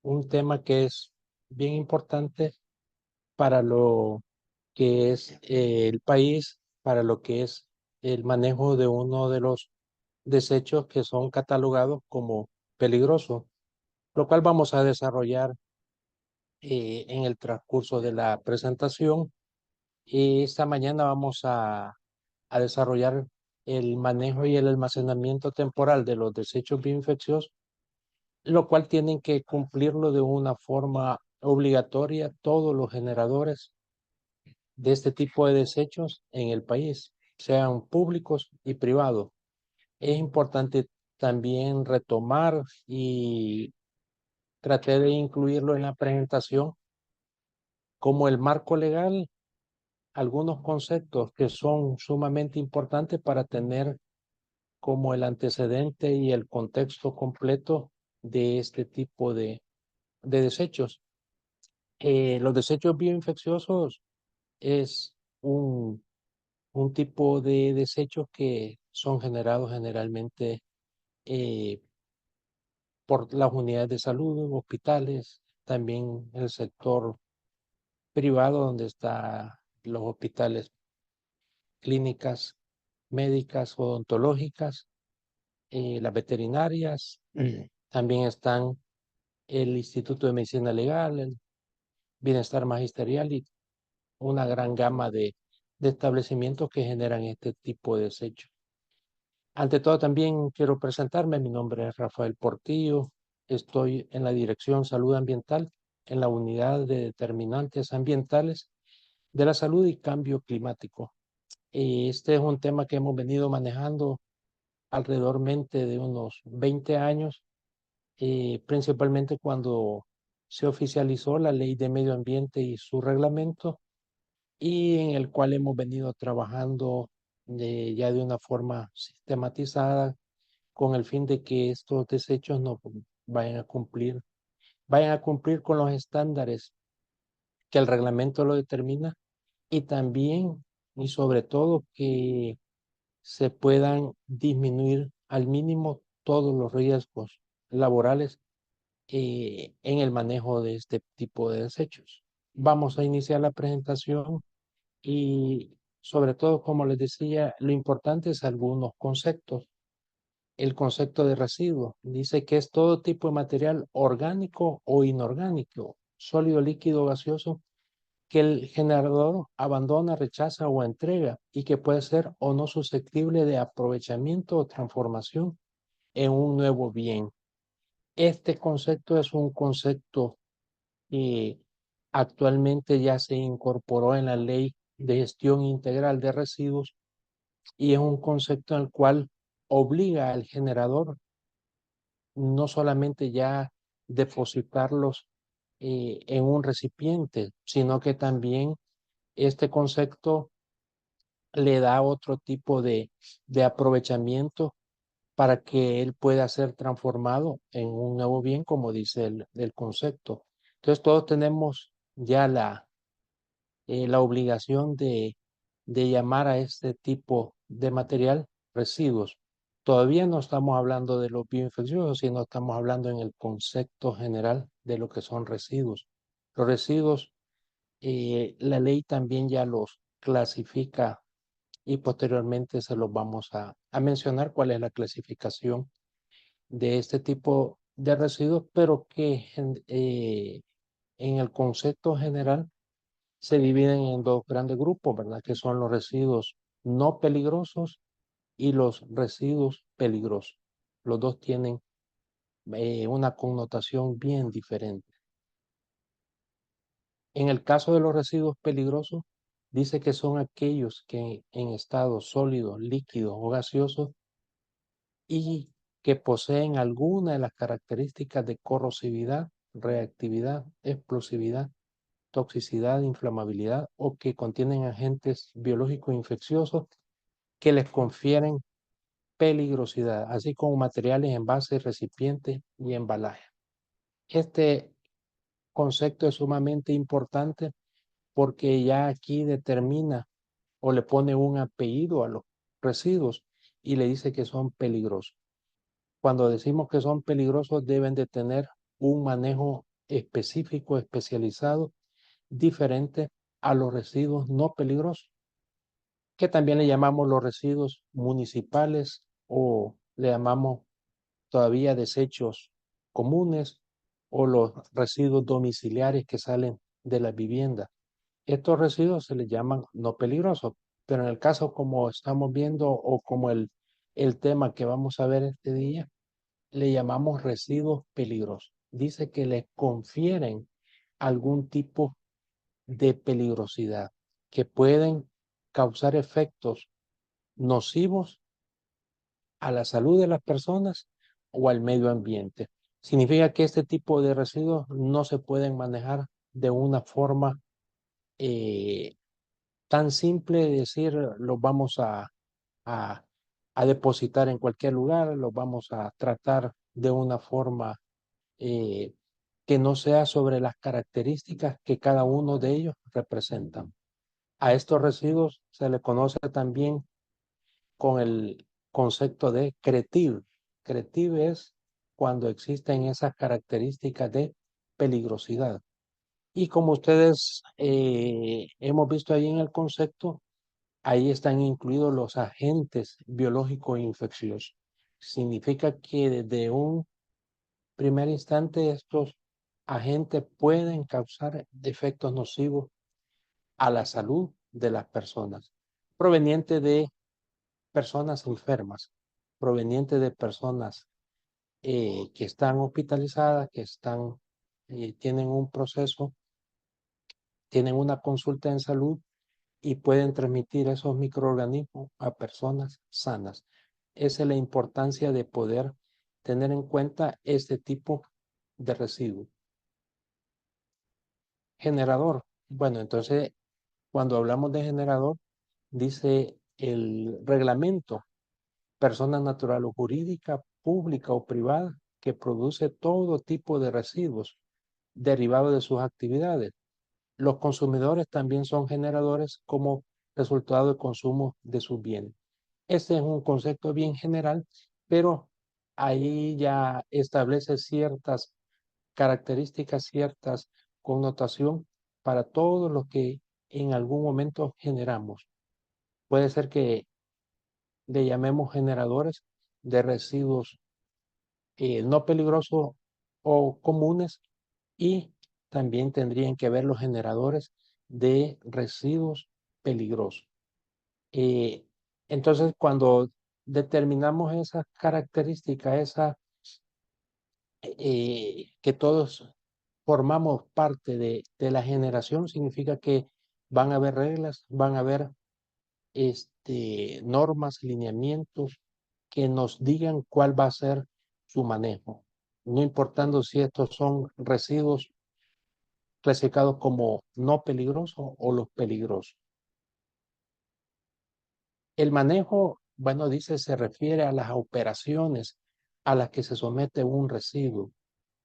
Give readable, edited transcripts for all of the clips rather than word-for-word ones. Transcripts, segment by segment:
un tema que es bien importante para lo que es el país, para lo que es el manejo de uno de los desechos que son catalogados como peligrosos, lo cual vamos a desarrollar en el transcurso de la presentación. Y esta mañana vamos a desarrollar el manejo y el almacenamiento temporal de los desechos bioinfecciosos, lo cual tienen que cumplirlo de una forma obligatoria todos los generadores de este tipo de desechos en el país, sean públicos y privados. Es importante también retomar y tratar de incluirlo en la presentación como el marco legal, algunos conceptos que son sumamente importantes para tener como el antecedente y el contexto completo de este tipo de desechos. Los desechos bioinfecciosos es un tipo de desechos que son generados generalmente eh, por las unidades de salud, hospitales, también el sector privado donde están los hospitales, clínicas médicas, odontológicas, las veterinarias, también están el Instituto de Medicina Legal, el Bienestar Magisterial y una gran gama de establecimientos que generan este tipo de desechos. Ante todo, también quiero presentarme. Mi nombre es Rafael Portillo. Estoy en la Dirección Salud Ambiental, en la Unidad de Determinantes Ambientales de la Salud y Cambio Climático. Este es un tema que hemos venido manejando alrededormente de unos 20 años, principalmente cuando se oficializó la Ley de Medio Ambiente y su reglamento, y en el cual hemos venido trabajando ya de una forma sistematizada con el fin de que estos desechos no vayan a cumplir con los estándares que el reglamento lo determina, y también y sobre todo que se puedan disminuir al mínimo todos los riesgos laborales en el manejo de este tipo de desechos. Vamos a iniciar la presentación y sobre todo, como les decía, lo importante es algunos conceptos. El concepto de residuo dice que es todo tipo de material orgánico o inorgánico, sólido, líquido, gaseoso, que el generador abandona, rechaza o entrega y que puede ser o no susceptible de aprovechamiento o transformación en un nuevo bien. Este concepto es un concepto que actualmente ya se incorporó en la Ley de Gestión Integral de Residuos, y es un concepto en el cual obliga al generador no solamente ya depositarlos en un recipiente, sino que también este concepto le da otro tipo de aprovechamiento para que él pueda ser transformado en un nuevo bien, como dice el concepto. Entonces todos tenemos ya la obligación de llamar a este tipo de material residuos. Todavía no estamos hablando de los bioinfecciosos, sino estamos hablando en el concepto general de lo que son residuos. Los residuos, la ley también ya los clasifica y posteriormente se los vamos a mencionar cuál es la clasificación de este tipo de residuos, pero que en el concepto general se dividen en dos grandes grupos, ¿verdad? Que son los residuos no peligrosos y los residuos peligrosos. Los dos tienen una connotación bien diferente. En el caso de los residuos peligrosos, dice que son aquellos que en estado sólido, líquido o gaseoso y que poseen alguna de las características de corrosividad, reactividad, explosividad, toxicidad, inflamabilidad, o que contienen agentes biológicos infecciosos que les confieren peligrosidad, así como materiales, envases, recipientes y embalaje. Este concepto es sumamente importante porque ya aquí determina o le pone un apellido a los residuos y le dice que son peligrosos. Cuando decimos que son peligrosos, deben de tener un manejo específico, especializado, diferente a los residuos no peligrosos, que también le llamamos los residuos municipales o le llamamos todavía desechos comunes o los residuos domiciliares que salen de la vivienda. Estos residuos se les llaman no peligrosos, pero en el caso como estamos viendo o como el tema que vamos a ver este día, le llamamos residuos peligrosos. Dice que le confieren algún tipo de peligrosidad que pueden causar efectos nocivos a la salud de las personas o al medio ambiente. Significa que este tipo de residuos no se pueden manejar de una forma eh, tan simple de decir los vamos a, a depositar en cualquier lugar, los vamos a tratar de una forma eh, que no sea sobre las características que cada uno de ellos representan. A estos residuos se le conoce también con el concepto de creative. Creative es cuando existen esas características de peligrosidad. Y como ustedes hemos visto ahí en el concepto, ahí están incluidos los agentes biológicos infecciosos. Significa que desde un primer instante estos agentes pueden causar efectos nocivos a la salud de las personas, proveniente de personas enfermas, proveniente de personas que están hospitalizadas, que tienen un proceso, tienen una consulta en salud y pueden transmitir esos microorganismos a personas sanas. Esa es la importancia de poder tener en cuenta este tipo de residuo. Generador. Bueno, entonces, cuando hablamos de generador, dice el reglamento, persona natural o jurídica, pública o privada, que produce todo tipo de residuos derivados de sus actividades. Los consumidores también son generadores como resultado del consumo de sus bienes. Este es un concepto bien general, pero ahí ya establece ciertas características, ciertas connotación para todo lo que en algún momento generamos. Puede ser que le llamemos generadores de residuos no peligrosos o comunes y también tendrían que ver los generadores de residuos peligrosos. Eh, entonces, cuando determinamos esas características, que todos formamos parte de la generación, significa que van a haber reglas, van a haber normas, lineamientos que nos digan cuál va a ser su manejo, no importando si estos son residuos clasificados como no peligrosos o los peligrosos. El manejo, bueno, dice, se refiere a las operaciones a las que se somete un residuo,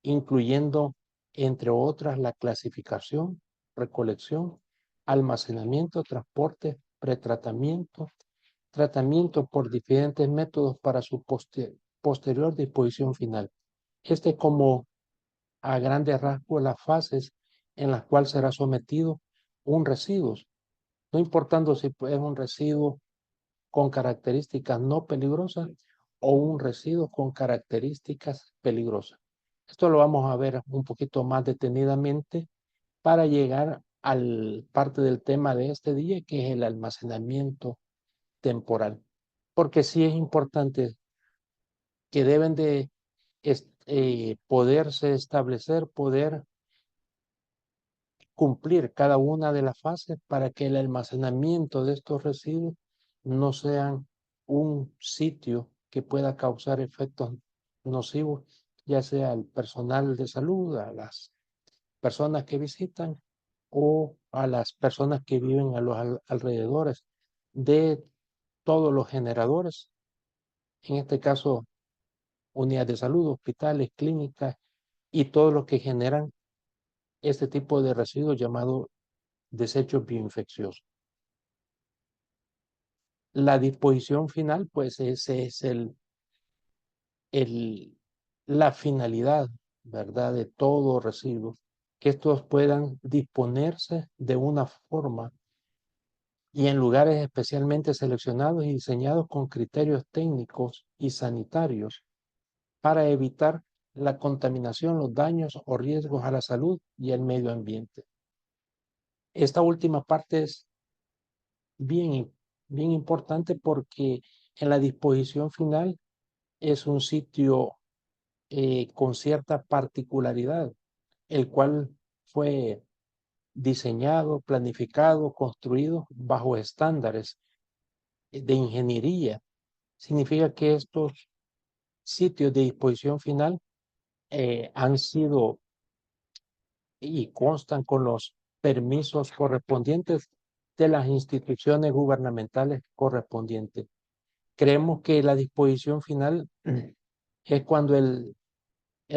incluyendo, entre otras, la clasificación, recolección, almacenamiento, transporte, pretratamiento, tratamiento por diferentes métodos para su posterior disposición final. Como a grandes rasgos las fases en las cuales será sometido un residuo, no importando si es un residuo con características no peligrosas o un residuo con características peligrosas. Esto lo vamos a ver un poquito más detenidamente para llegar al parte del tema de este día, que es el almacenamiento temporal. Porque sí es importante que deben de poderse establecer, poder cumplir cada una de las fases para que el almacenamiento de estos residuos no sean un sitio que pueda causar efectos nocivos, ya sea al personal de salud, a las personas que visitan o a las personas que viven a los alrededores de todos los generadores, en este caso unidades de salud, hospitales, clínicas y todo lo que generan este tipo de residuos llamado desechos bioinfecciosos. La disposición final, pues ese es el, la finalidad, ¿verdad? De todo residuo que estos puedan disponerse de una forma y en lugares especialmente seleccionados y diseñados con criterios técnicos y sanitarios para evitar la contaminación, los daños o riesgos a la salud y al medio ambiente. Esta última parte es bien, bien importante porque en la disposición final es un sitio con cierta particularidad, el cual fue diseñado, planificado, construido bajo estándares de ingeniería. Significa que estos sitios de disposición final han sido y constan con los permisos correspondientes de las instituciones gubernamentales correspondientes. Creemos que la disposición final es cuando el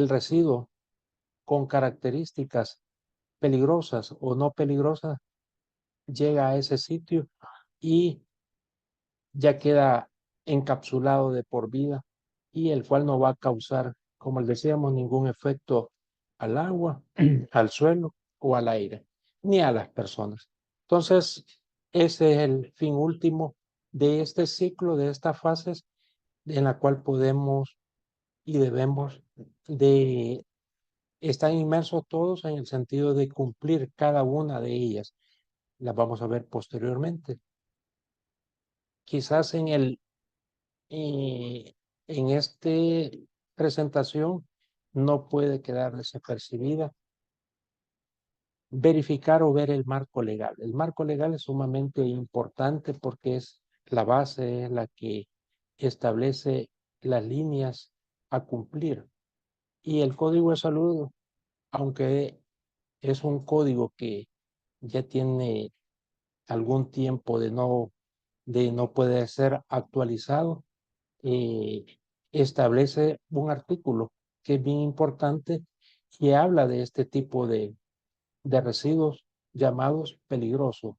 residuo con características peligrosas o no peligrosas llega a ese sitio y ya queda encapsulado de por vida y el cual no va a causar, como les decíamos, ningún efecto al agua, al suelo o al aire, ni a las personas. Entonces, ese es el fin último de este ciclo, de estas fases en la cual podemos y debemos de estar inmersos todos en el sentido de cumplir cada una de ellas. Las vamos a ver posteriormente. Quizás en esta presentación no puede quedar desapercibida verificar o ver el marco legal. El marco legal es sumamente importante porque es la base, es la que establece las líneas a cumplir. Y el Código de Salud, aunque es un código que ya tiene algún tiempo de no poder ser actualizado, eh, establece un artículo que es bien importante y habla de este tipo de residuos llamados peligrosos.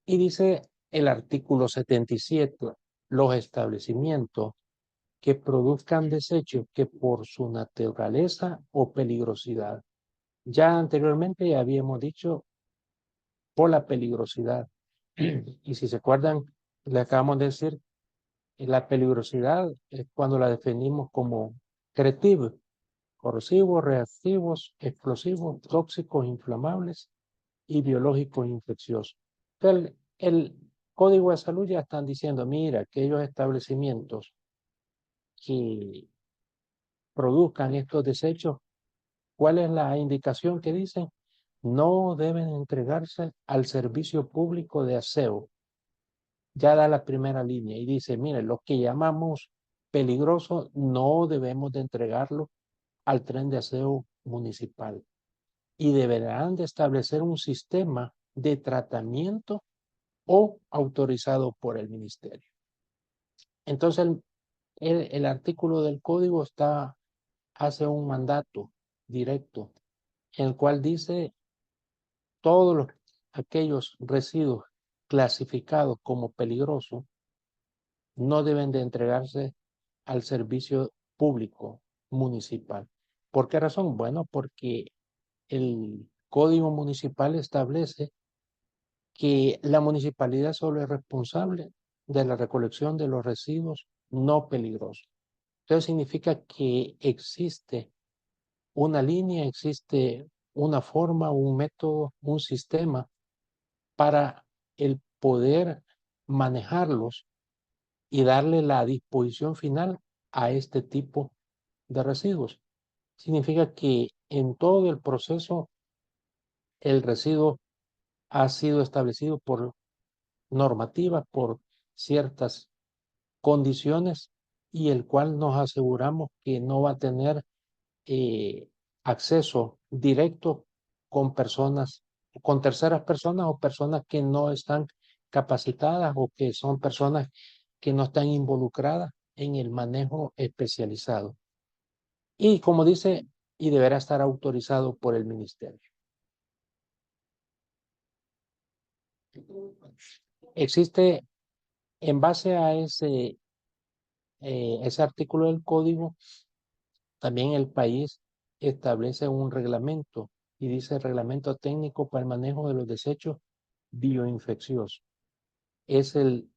Y dice el artículo 77, los establecimientos que produzcan desechos que por su naturaleza o peligrosidad. Ya anteriormente ya habíamos dicho por la peligrosidad. Y si se acuerdan, le acabamos de decir, la peligrosidad es cuando la definimos como creative, corrosivos, reactivos, explosivos, tóxicos, inflamables y biológicos infecciosos. Entonces, el Código de Salud ya están diciendo, mira, aquellos establecimientos que produzcan estos desechos, ¿cuál es la indicación que dicen? No deben entregarse al servicio público de aseo. Ya da la primera línea y dice, mire, lo que llamamos peligroso no debemos de entregarlo al tren de aseo municipal y deberán de establecer un sistema de tratamiento o autorizado por el ministerio. Entonces, el artículo del código hace un mandato directo en el cual dice todos aquellos residuos clasificados como peligrosos no deben de entregarse al servicio público municipal. ¿Por qué razón? Bueno, porque el código municipal establece que la municipalidad solo es responsable de la recolección de los residuos no peligrosos. Entonces significa que existe una línea, existe una forma, un método, un sistema para el poder manejarlos y darle la disposición final a este tipo de residuos. Significa que en todo el proceso el residuo ha sido establecido por normativa, por ciertas condiciones y el cual nos aseguramos que no va a tener acceso directo con personas, con terceras personas o personas que no están capacitadas o que son personas que no están involucradas en el manejo especializado. Y como dice, y deberá estar autorizado por el ministerio. Existe, en base a ese artículo del código, también el país establece un reglamento y dice Reglamento Técnico para el Manejo de los Desechos Bioinfecciosos. Es el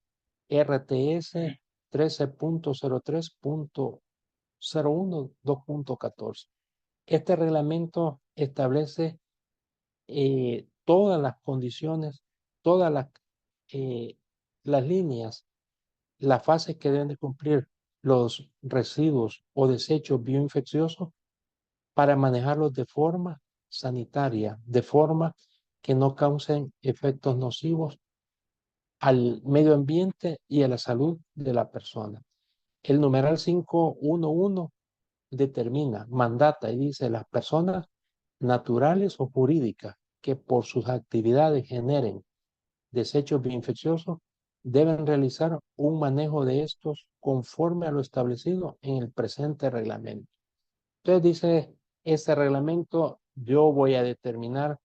RTS 13.03.01.2.14. Este reglamento establece todas las condiciones, todas las líneas, las fases que deben de cumplir los residuos o desechos bioinfecciosos para manejarlos de forma sanitaria, de forma que no causen efectos nocivos al medio ambiente y a la salud de la persona. El numeral 511 determina, mandata y dice las personas naturales o jurídicas que por sus actividades generen desechos bioinfecciosos deben realizar un manejo de estos conforme a lo establecido en el presente reglamento. Entonces dice, este reglamento yo voy a determinar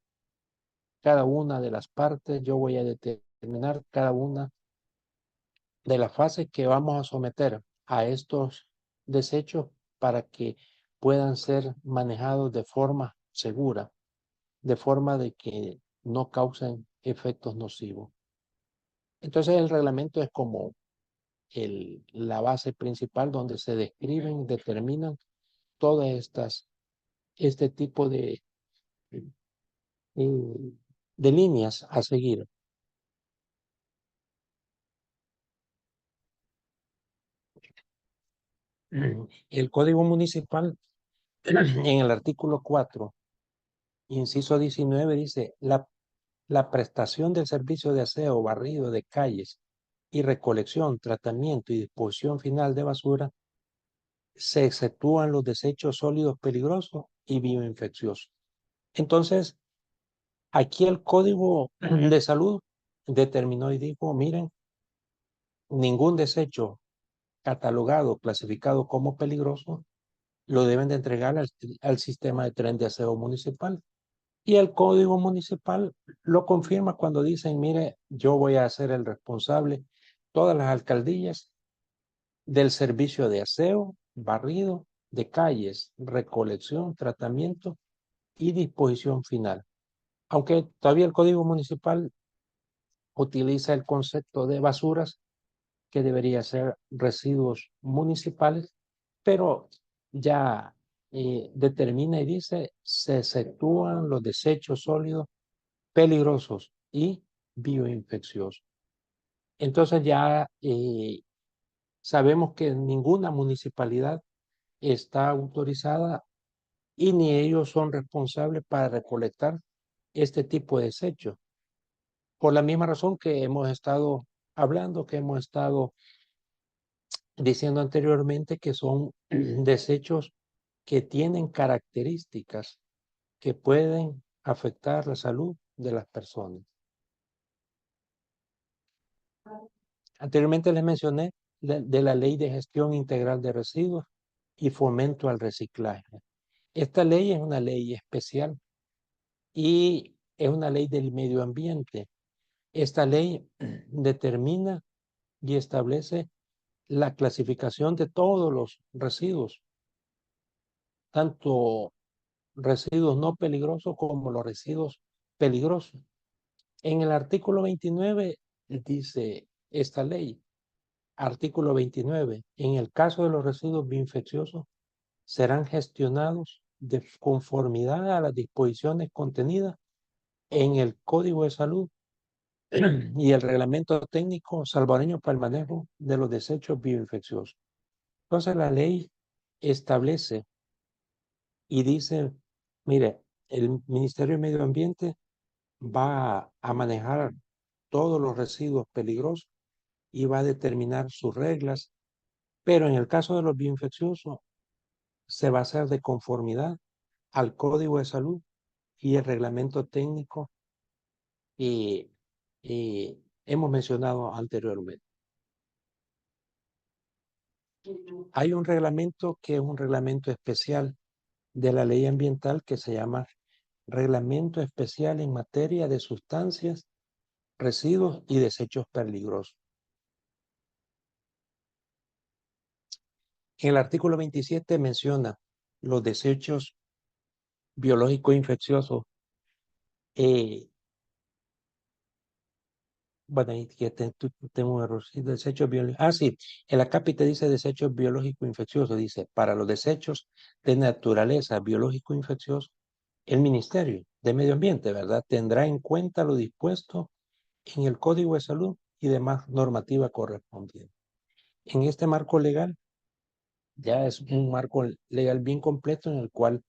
cada una de las partes, yo voy a determinar cada una de las fases que vamos a someter a estos desechos para que puedan ser manejados de forma segura, de forma de que no causen efectos nocivos. Entonces el reglamento es como la base principal donde se describen, determinan todas este tipo de líneas a seguir. El Código Municipal, en el artículo 4, inciso 19, dice, la prestación del servicio de aseo, barrido de calles y recolección, tratamiento y disposición final de basura se exceptúan los desechos sólidos peligrosos y bioinfecciosos. Entonces, aquí el Código de Salud determinó y dijo, miren, ningún desecho catalogado, clasificado como peligroso, lo deben de entregar al sistema de tren de aseo municipal. Y el Código Municipal lo confirma cuando dicen, mire, yo voy a ser el responsable, todas las alcaldías, del servicio de aseo, barrido de calles, recolección, tratamiento y disposición final. Aunque todavía el Código Municipal utiliza el concepto de basuras, que debería ser residuos municipales, pero ya determina y dice, se exceptúan los desechos sólidos peligrosos y bioinfecciosos. Entonces ya sabemos que ninguna municipalidad está autorizada y ni ellos son responsables para recolectar este tipo de desechos. Por la misma razón que hemos estado hablando, que hemos estado diciendo anteriormente, que son desechos que tienen características que pueden afectar la salud de las personas. Anteriormente les mencioné de la Ley de Gestión Integral de Residuos y Fomento al Reciclaje. Esta ley es una ley especial y es una ley del medio ambiente. Esta ley determina y establece la clasificación de todos los residuos, tanto residuos no peligrosos como los residuos peligrosos. En el artículo 29 dice esta ley, artículo 29, en el caso de los residuos bioinfecciosos, serán gestionados de conformidad a las disposiciones contenidas en el Código de Salud y el Reglamento Técnico Salvadoreño para el Manejo de los Desechos Bioinfecciosos. Entonces la ley establece y dice, mire, el Ministerio de Medio Ambiente va a manejar todos los residuos peligrosos y va a determinar sus reglas, pero en el caso de los bioinfecciosos se va a hacer de conformidad al Código de Salud y el reglamento técnico que hemos mencionado anteriormente. Hay un reglamento que es un reglamento especial de la ley ambiental que se llama Reglamento Especial en Materia de Sustancias, Residuos y Desechos Peligrosos. En el artículo 27 menciona los desechos biológicos infecciosos Eh, bueno, ahí que tengo un error. Sí, desechos biológicos. Ah, sí, el acápite dice desechos biológicos infecciosos. Dice, para los desechos de naturaleza biológico-infeccioso, el Ministerio de Medio Ambiente, ¿verdad? Tendrá en cuenta lo dispuesto en el Código de Salud y demás normativa correspondiente. En este marco legal, ya es un marco legal bien completo en el cual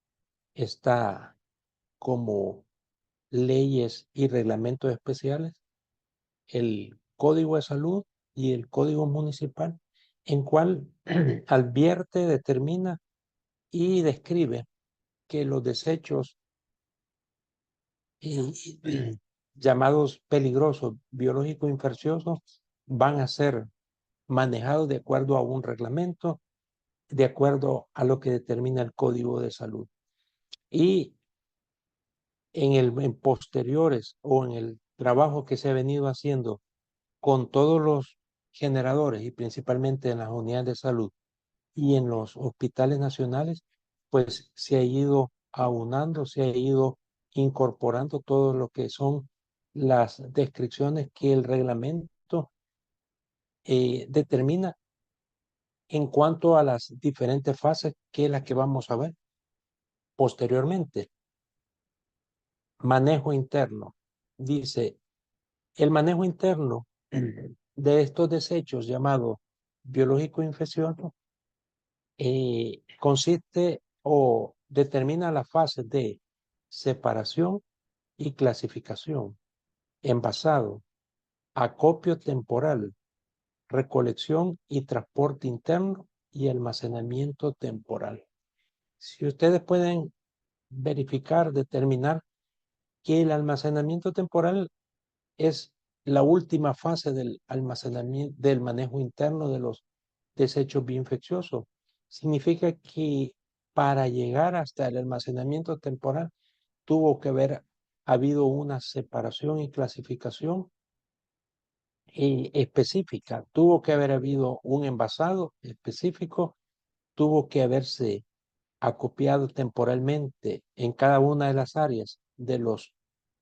está como leyes y reglamentos especiales el Código de Salud y el Código Municipal, en cual advierte, determina y describe que los desechos llamados peligrosos, biológicos infecciosos, van a ser manejados de acuerdo a un reglamento, de acuerdo a lo que determina el Código de Salud. Y en posteriores o en el trabajo que se ha venido haciendo con todos los generadores y principalmente en las unidades de salud y en los hospitales nacionales, pues se ha ido aunando, se ha ido incorporando todo lo que son las descripciones que el reglamento determina en cuanto a las diferentes fases que es la que vamos a ver posteriormente. Manejo interno. Dice, el manejo interno de estos desechos llamados biológico infeccioso consiste o determina la fase de separación y clasificación, envasado, acopio temporal, recolección y transporte interno y almacenamiento temporal. Si ustedes pueden verificar, determinar que el almacenamiento temporal es la última fase del almacenamiento, del manejo interno de los desechos bioinfecciosos. Significa que para llegar hasta el almacenamiento temporal tuvo que haber habido una separación y clasificación específica, tuvo que haber habido un envasado específico, tuvo que haberse acopiado temporalmente en cada una de las áreas de los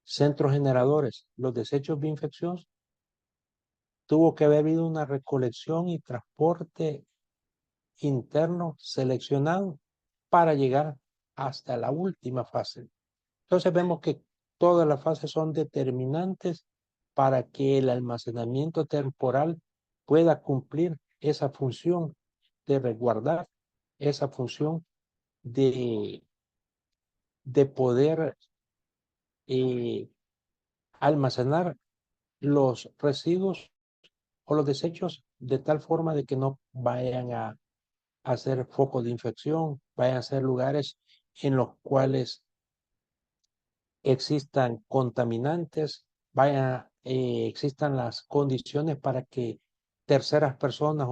centros generadores, los desechos bioinfecciosos, tuvo que haber habido una recolección y transporte interno seleccionado para llegar hasta la última fase. Entonces vemos que todas las fases son determinantes para que el almacenamiento temporal pueda cumplir esa función de resguardar, esa función de, de poder eh, almacenar los residuos o los desechos de tal forma de que no vayan a hacer focos de infección, vayan a ser lugares en los cuales existan contaminantes, existan las condiciones para que terceras personas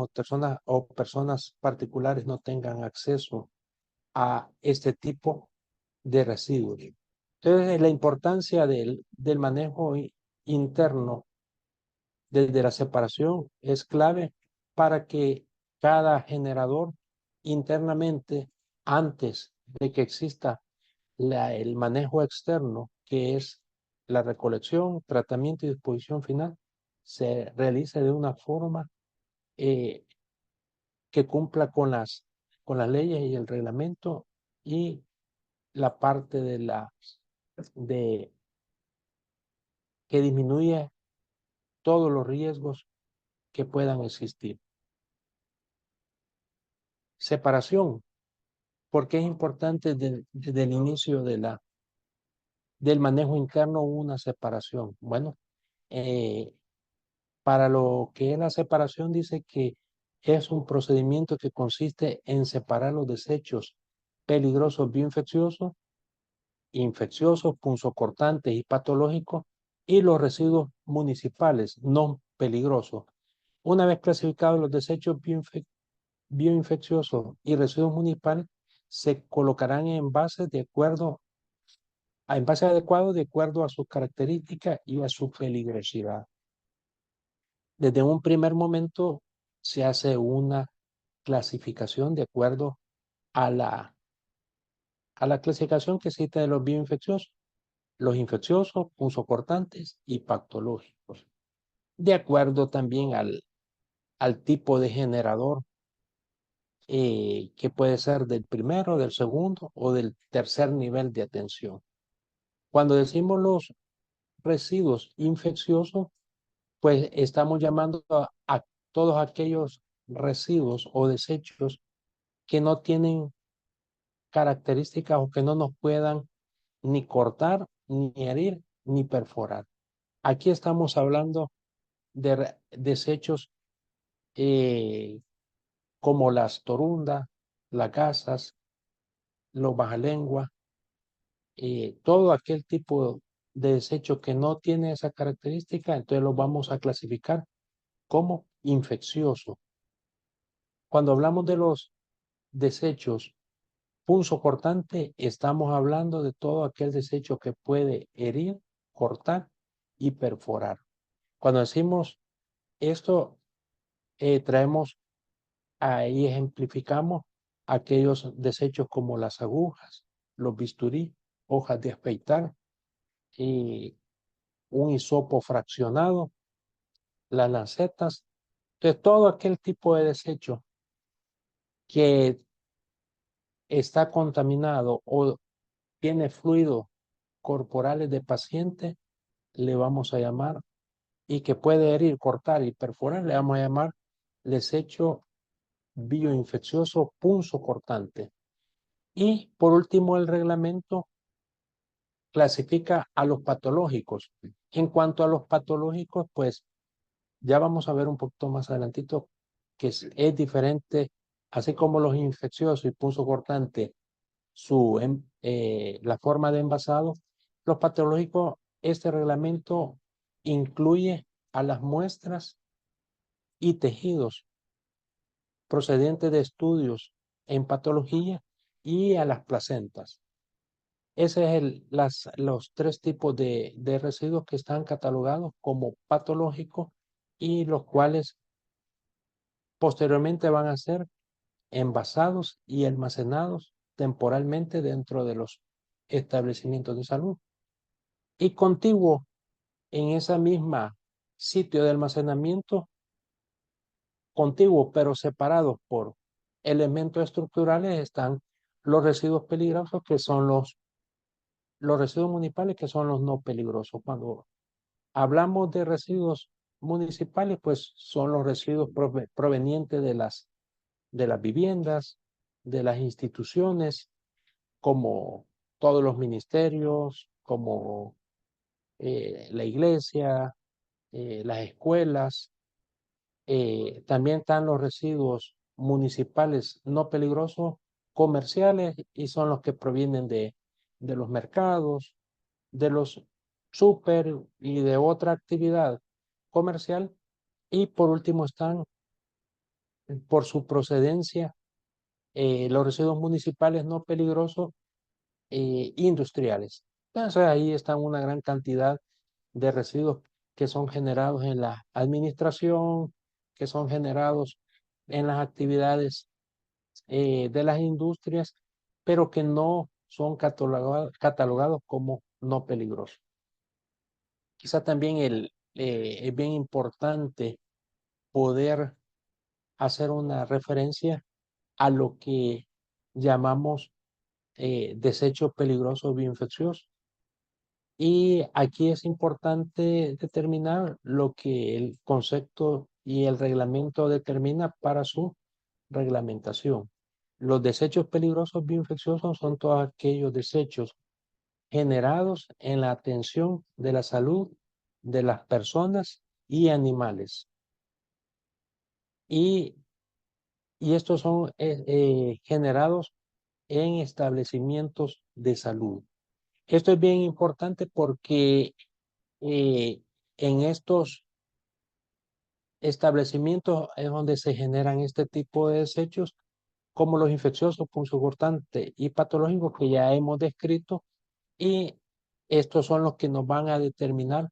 o personas particulares no tengan acceso a este tipo de residuos. Entonces, la importancia del manejo interno desde la separación es clave para que cada generador internamente, antes de que exista el manejo externo, que es la recolección, tratamiento y disposición final, se realice de una forma eh, que cumpla con las leyes y el reglamento y la parte de que disminuye todos los riesgos que puedan existir. Separación, porque es importante desde el inicio del manejo interno una separación. Bueno, eh, para lo que es la separación dice que es un procedimiento que consiste en separar los desechos peligrosos bioinfecciosos, infecciosos, punzocortantes y patológicos y los residuos municipales no peligrosos. Una vez clasificados los desechos bioinfecciosos y residuos municipales, se colocarán en envases de acuerdo a envase adecuado de acuerdo a sus características y a su peligrosidad. Desde un primer momento se hace una clasificación de acuerdo a la clasificación que existe de los bioinfecciosos. los infecciosos, punzocortantes y patológicos, de acuerdo también al tipo de generador que puede ser del primero, del segundo o del tercer nivel de atención. Cuando decimos los residuos infecciosos, pues estamos llamando a todos aquellos residuos o desechos que no tienen características o que no nos puedan ni cortar, ni herir, ni perforar. Aquí estamos hablando de desechos como las torundas, las gasas, los bajalengua, todo aquel tipo de desecho que no tiene esa característica, entonces lo vamos a clasificar como infeccioso. Cuando hablamos de los desechos punzocortante, estamos hablando de todo aquel desecho que puede herir, cortar y perforar. Cuando decimos esto, traemos ahí, ejemplificamos aquellos desechos como las agujas, los bisturí, hojas de afeitar, y un hisopo fraccionado, las lancetas, de todo aquel tipo de desecho que está contaminado o tiene fluidos corporales de paciente, le vamos a llamar, y que puede herir, cortar y perforar, le vamos a llamar desecho bioinfeccioso punzocortante. Y por último, el reglamento clasifica a los patológicos. En cuanto a los patológicos, pues ya vamos a ver un poquito más adelantito que es diferente, así como los infecciosos y punzocortante, la forma de envasado, los patológicos, este reglamento incluye a las muestras y tejidos procedentes de estudios en patología y a las placentas. Ese es los tres tipos de residuos que están catalogados como patológicos y los cuales posteriormente van a ser envasados y almacenados temporalmente dentro de los establecimientos de salud. Y contiguo en esa misma sitio de almacenamiento, contiguo pero separados por elementos estructurales, están los residuos peligrosos, que son los residuos municipales, que son los no peligrosos. Cuando hablamos de residuos municipales, pues son los residuos provenientes de las viviendas, de las instituciones, como todos los ministerios, como la iglesia, las escuelas. También están los residuos municipales no peligrosos comerciales, y son los que provienen de los mercados, de los súper y de otra actividad comercial. Y por último están, por su procedencia, los residuos municipales no peligrosos industriales. Entonces ahí están una gran cantidad de residuos que son generados en la administración, que son generados en las actividades de las industrias, pero que no son catalogados como no peligrosos. Quizá también es bien importante poder hacer una referencia a lo que llamamos desechos peligrosos bioinfecciosos. Y aquí es importante determinar lo que el concepto y el reglamento determina para su reglamentación. Los desechos peligrosos bioinfecciosos son todos aquellos desechos generados en la atención de la salud de las personas y animales. Y, y estos son generados en establecimientos de salud. Esto es bien importante porque en estos establecimientos es donde se generan este tipo de desechos, como los infecciosos, punzocortantes y patológicos que ya hemos descrito, y estos son los que nos van a determinar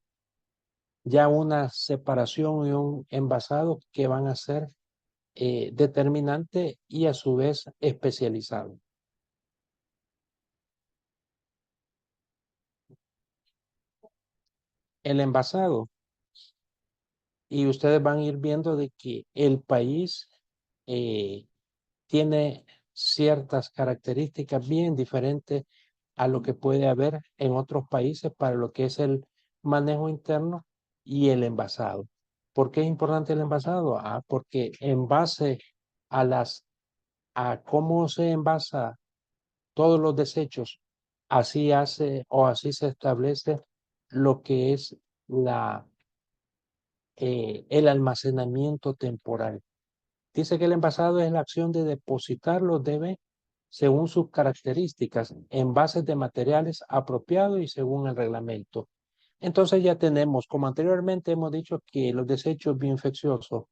ya una separación y un envasado que van a ser determinante y a su vez especializado. el envasado. Y ustedes van a ir viendo de que el país eh, tiene ciertas características bien diferentes a lo que puede haber en otros países para lo que es el manejo interno y el envasado. ¿Por qué es importante el envasado? Porque en base a a cómo se envasa todos los desechos, así hace o así se establece lo que es el almacenamiento temporal. Dice que el envasado es la acción de depositar los debe según sus características, en bases de materiales apropiados y según el reglamento. Entonces ya tenemos, como anteriormente hemos dicho, que los desechos bioinfecciosos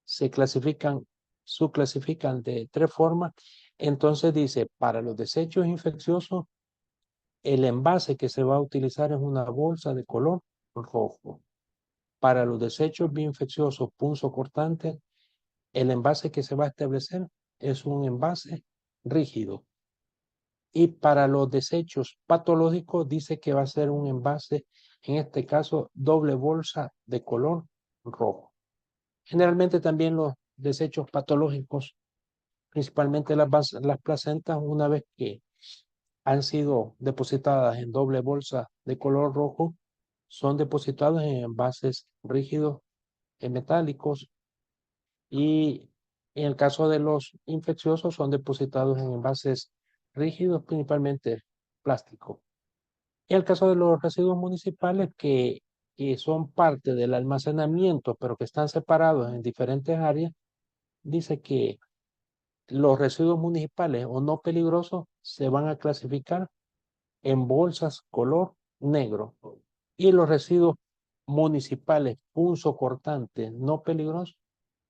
se clasifican, subclasifican de tres formas. Entonces dice, para los desechos infecciosos, el envase que se va a utilizar es una bolsa de color rojo. Para los desechos bioinfecciosos punzocortantes, el envase que se va a establecer es un envase rígido. Y para los desechos patológicos dice que va a ser un envase, en este caso, doble bolsa de color rojo. Generalmente también los desechos patológicos, principalmente las placentas, una vez que han sido depositadas en doble bolsa de color rojo, son depositados en envases rígidos, metálicos, y en el caso de los infecciosos son depositados en envases rígidos, principalmente plástico. En el caso de los residuos municipales que son parte del almacenamiento, pero que están separados en diferentes áreas, dice que los residuos municipales o no peligrosos se van a clasificar en bolsas color negro y los residuos municipales punzocortantes no peligrosos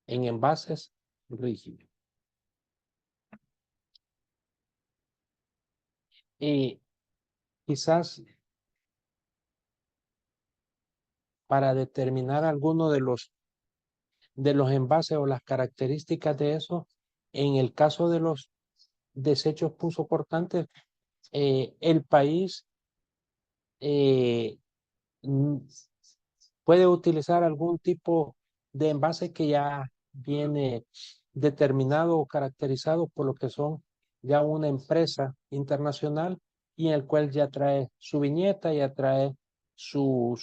en envases rígidos. Y quizás para determinar alguno de los envases o las características de eso, en el caso de los desechos punzocortantes, el país eh, mm, puede utilizar algún tipo de envase que ya viene determinado o caracterizado por lo que son ya una empresa internacional y en el cual ya trae su viñeta, ya trae su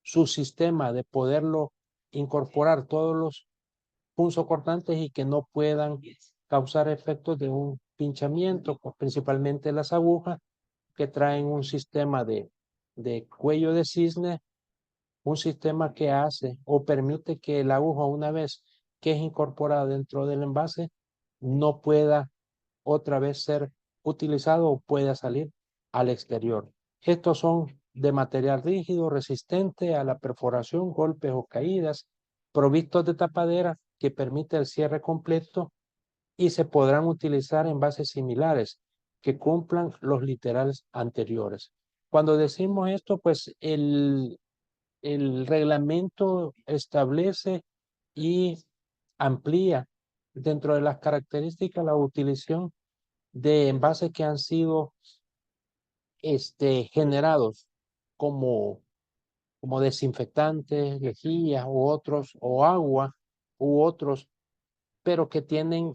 sistema de poderlo incorporar todos los punzocortantes y que no puedan causar efectos de un pinchamiento, principalmente las agujas que traen un sistema de cuello de cisne, un sistema que hace o permite que la aguja, una vez que es incorporada dentro del envase, no pueda otra vez ser utilizado o pueda salir al exterior. Estos son de material rígido, resistente a la perforación, golpes o caídas, provistos de tapadera que permite el cierre completo y se podrán utilizar en bases similares que cumplan los literales anteriores. Cuando decimos esto, pues el reglamento establece y amplía dentro de las características la utilización de envases que han sido generados como, como desinfectantes, lejías u otros, o agua u otros, pero que tienen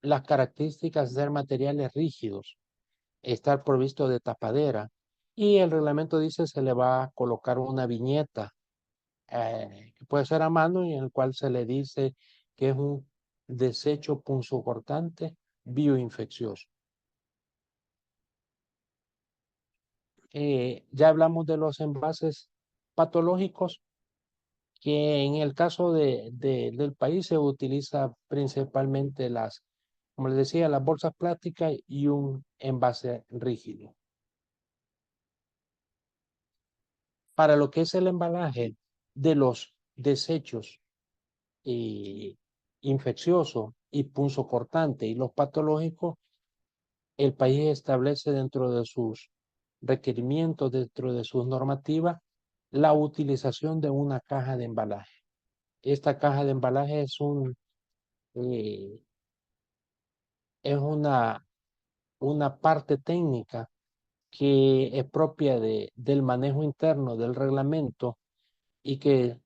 las características de ser materiales rígidos, estar provisto de tapadera. Y el reglamento dice se le va a colocar una viñeta que puede ser a mano y en el cual se le dice que es un desecho punzocortante bioinfeccioso. Ya hablamos de los envases patológicos, que en el caso del país se utiliza principalmente como les decía, las bolsas plásticas y un envase rígido. Para lo que es el embalaje de los desechos eh, infecciosos y punzocortantes y los patológicos, el país establece dentro de sus requerimientos, dentro de sus normativas, la utilización de una caja de embalaje. Esta caja de embalaje eh, es una parte técnica que es propia del manejo interno del reglamento y que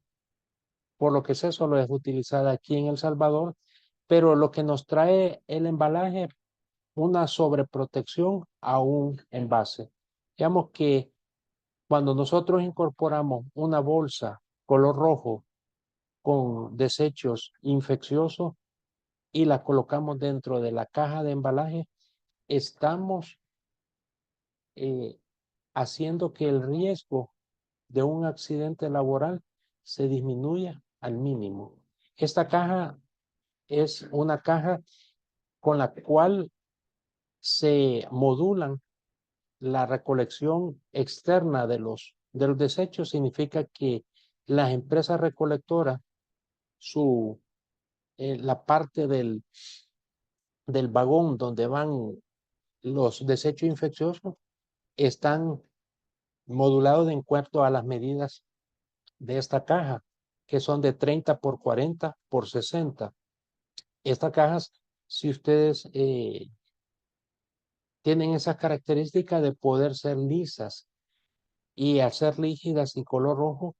por lo que sé solo es utilizada aquí en El Salvador, pero lo que nos trae el embalaje, una sobreprotección a un envase. Digamos que cuando nosotros incorporamos una bolsa color rojo con desechos infecciosos y la colocamos dentro de la caja de embalaje, estamos eh, haciendo que el riesgo de un accidente laboral se disminuya al mínimo. Esta caja es una caja con la cual se modulan la recolección externa de los desechos. Significa que las empresas recolectoras, la parte del vagón donde van los desechos infecciosos, están modulados de acuerdo a las medidas de esta caja, que son de 30 por 40 por 60. Estas cajas, si ustedes tienen esa característica de poder ser lisas y al ser rígidas y color rojo,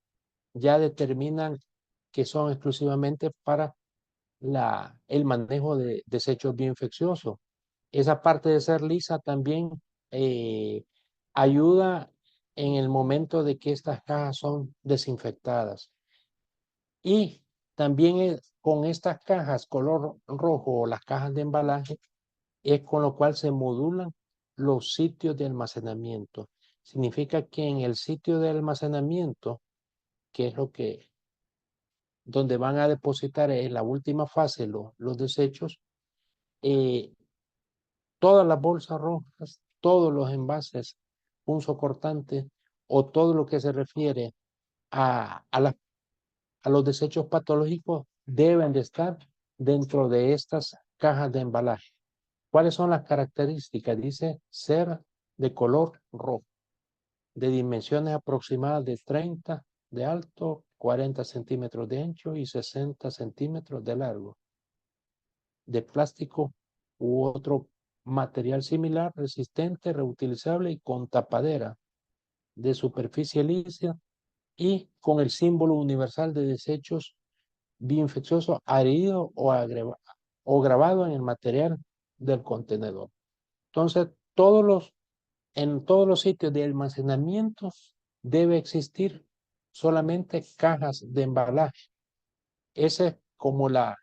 ya determinan que son exclusivamente para el manejo de desechos bioinfecciosos. Esa parte de ser lisa también eh, ayuda en el momento de que estas cajas son desinfectadas. Y también con estas cajas color rojo o las cajas de embalaje es con lo cual se modulan los sitios de almacenamiento. Significa que en el sitio de almacenamiento, que es donde van a depositar en la última fase los desechos, eh, todas las bolsas rojas, todos los envases punzocortantes o todo lo que se refiere a los desechos patológicos deben de estar dentro de estas cajas de embalaje. ¿Cuáles son las características? Dice ser de color rojo, de dimensiones aproximadas de 30 de alto, 40 centímetros de ancho y 60 centímetros de largo, de plástico u otro material similar, resistente, reutilizable y con tapadera, de superficie lisa y con el símbolo universal de desechos bioinfeccioso adherido o grabado en el material del contenedor. Entonces, en todos los sitios de almacenamiento debe existir solamente cajas de embalaje. Esa es como la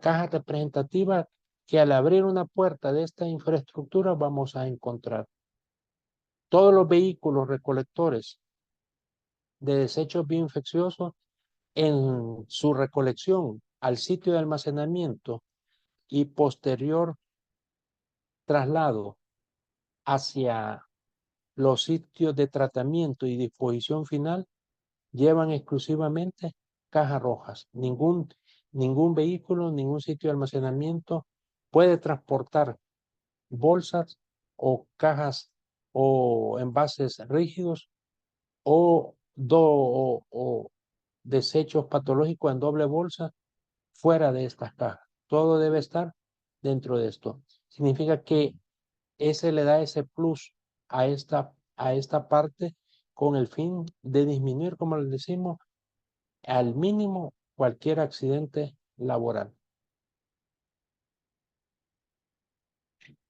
caja representativa que al abrir una puerta de esta infraestructura vamos a encontrar. Todos los vehículos recolectores de desechos bioinfecciosos en su recolección al sitio de almacenamiento y posterior traslado hacia los sitios de tratamiento y disposición final llevan exclusivamente cajas rojas. Ningún vehículo, ningún sitio de almacenamiento puede transportar bolsas o cajas o envases rígidos o desechos patológicos en doble bolsa fuera de estas cajas. Todo debe estar dentro de esto. Significa que ese le da ese plus a esta parte con el fin de disminuir, como les decimos, al mínimo cualquier accidente laboral.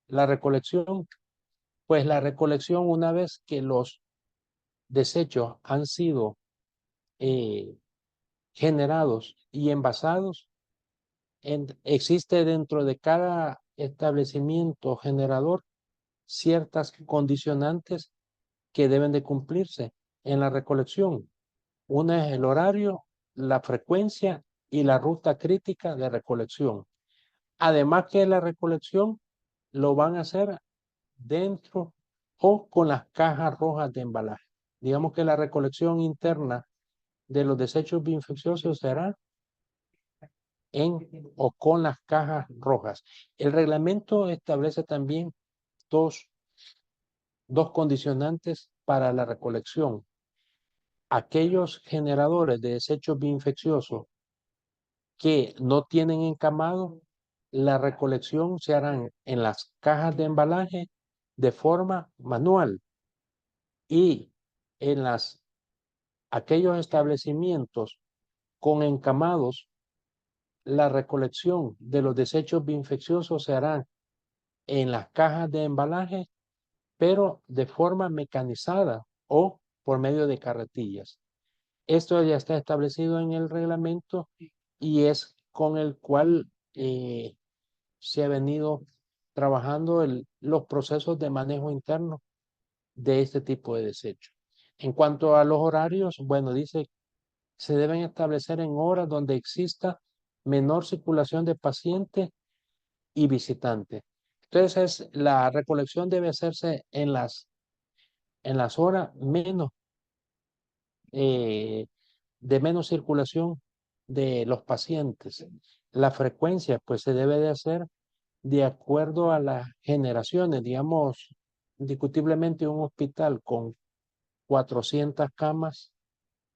La recolección, pues la recolección una vez que los desechos han sido eh, generados y envasados, existe dentro de cada establecimiento generador ciertas condicionantes que deben de cumplirse en la recolección. Una es el horario, la frecuencia y la ruta crítica de recolección. Además que la recolección lo van a hacer dentro o con las cajas rojas de embalaje. Digamos que la recolección interna de los desechos bioinfecciosos será en o con las cajas rojas. El reglamento establece también dos, dos condicionantes para la recolección. Aquellos generadores de desechos bioinfecciosos que no tienen encamado, la recolección se harán en las cajas de embalaje de forma manual y en las aquellos establecimientos con encamados, la recolección de los desechos bioinfecciosos se hará en las cajas de embalaje, pero de forma mecanizada o por medio de carretillas. Esto ya está establecido en el reglamento y es con el cual se ha venido trabajando los procesos de manejo interno de este tipo de desechos. En cuanto a los horarios, bueno, dice, se deben establecer en horas donde exista menor circulación de pacientes y visitantes. Entonces, la recolección debe hacerse en las horas menos, eh, de menos circulación de los pacientes. La frecuencia, pues, se debe de hacer de acuerdo a las generaciones. Digamos, indiscutiblemente un hospital con 400 camas,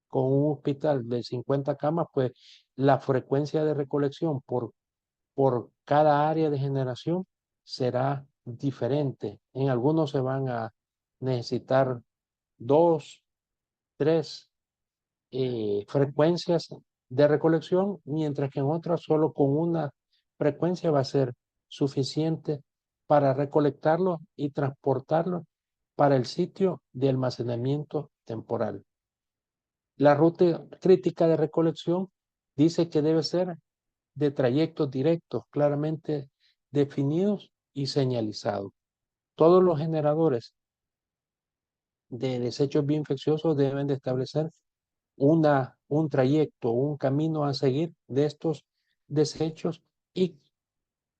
con un hospital de 50 camas, pues la frecuencia de recolección por cada área de generación será diferente. En algunos se van a necesitar 2, 3 frecuencias de recolección, mientras que en otras solo con una frecuencia va a ser suficiente para recolectarlo y transportarlo para el sitio de almacenamiento temporal. La ruta crítica de recolección dice que debe ser de trayectos directos, claramente definidos y señalizados. Todos los generadores de desechos bioinfecciosos deben de establecer un trayecto, un camino a seguir de estos desechos, y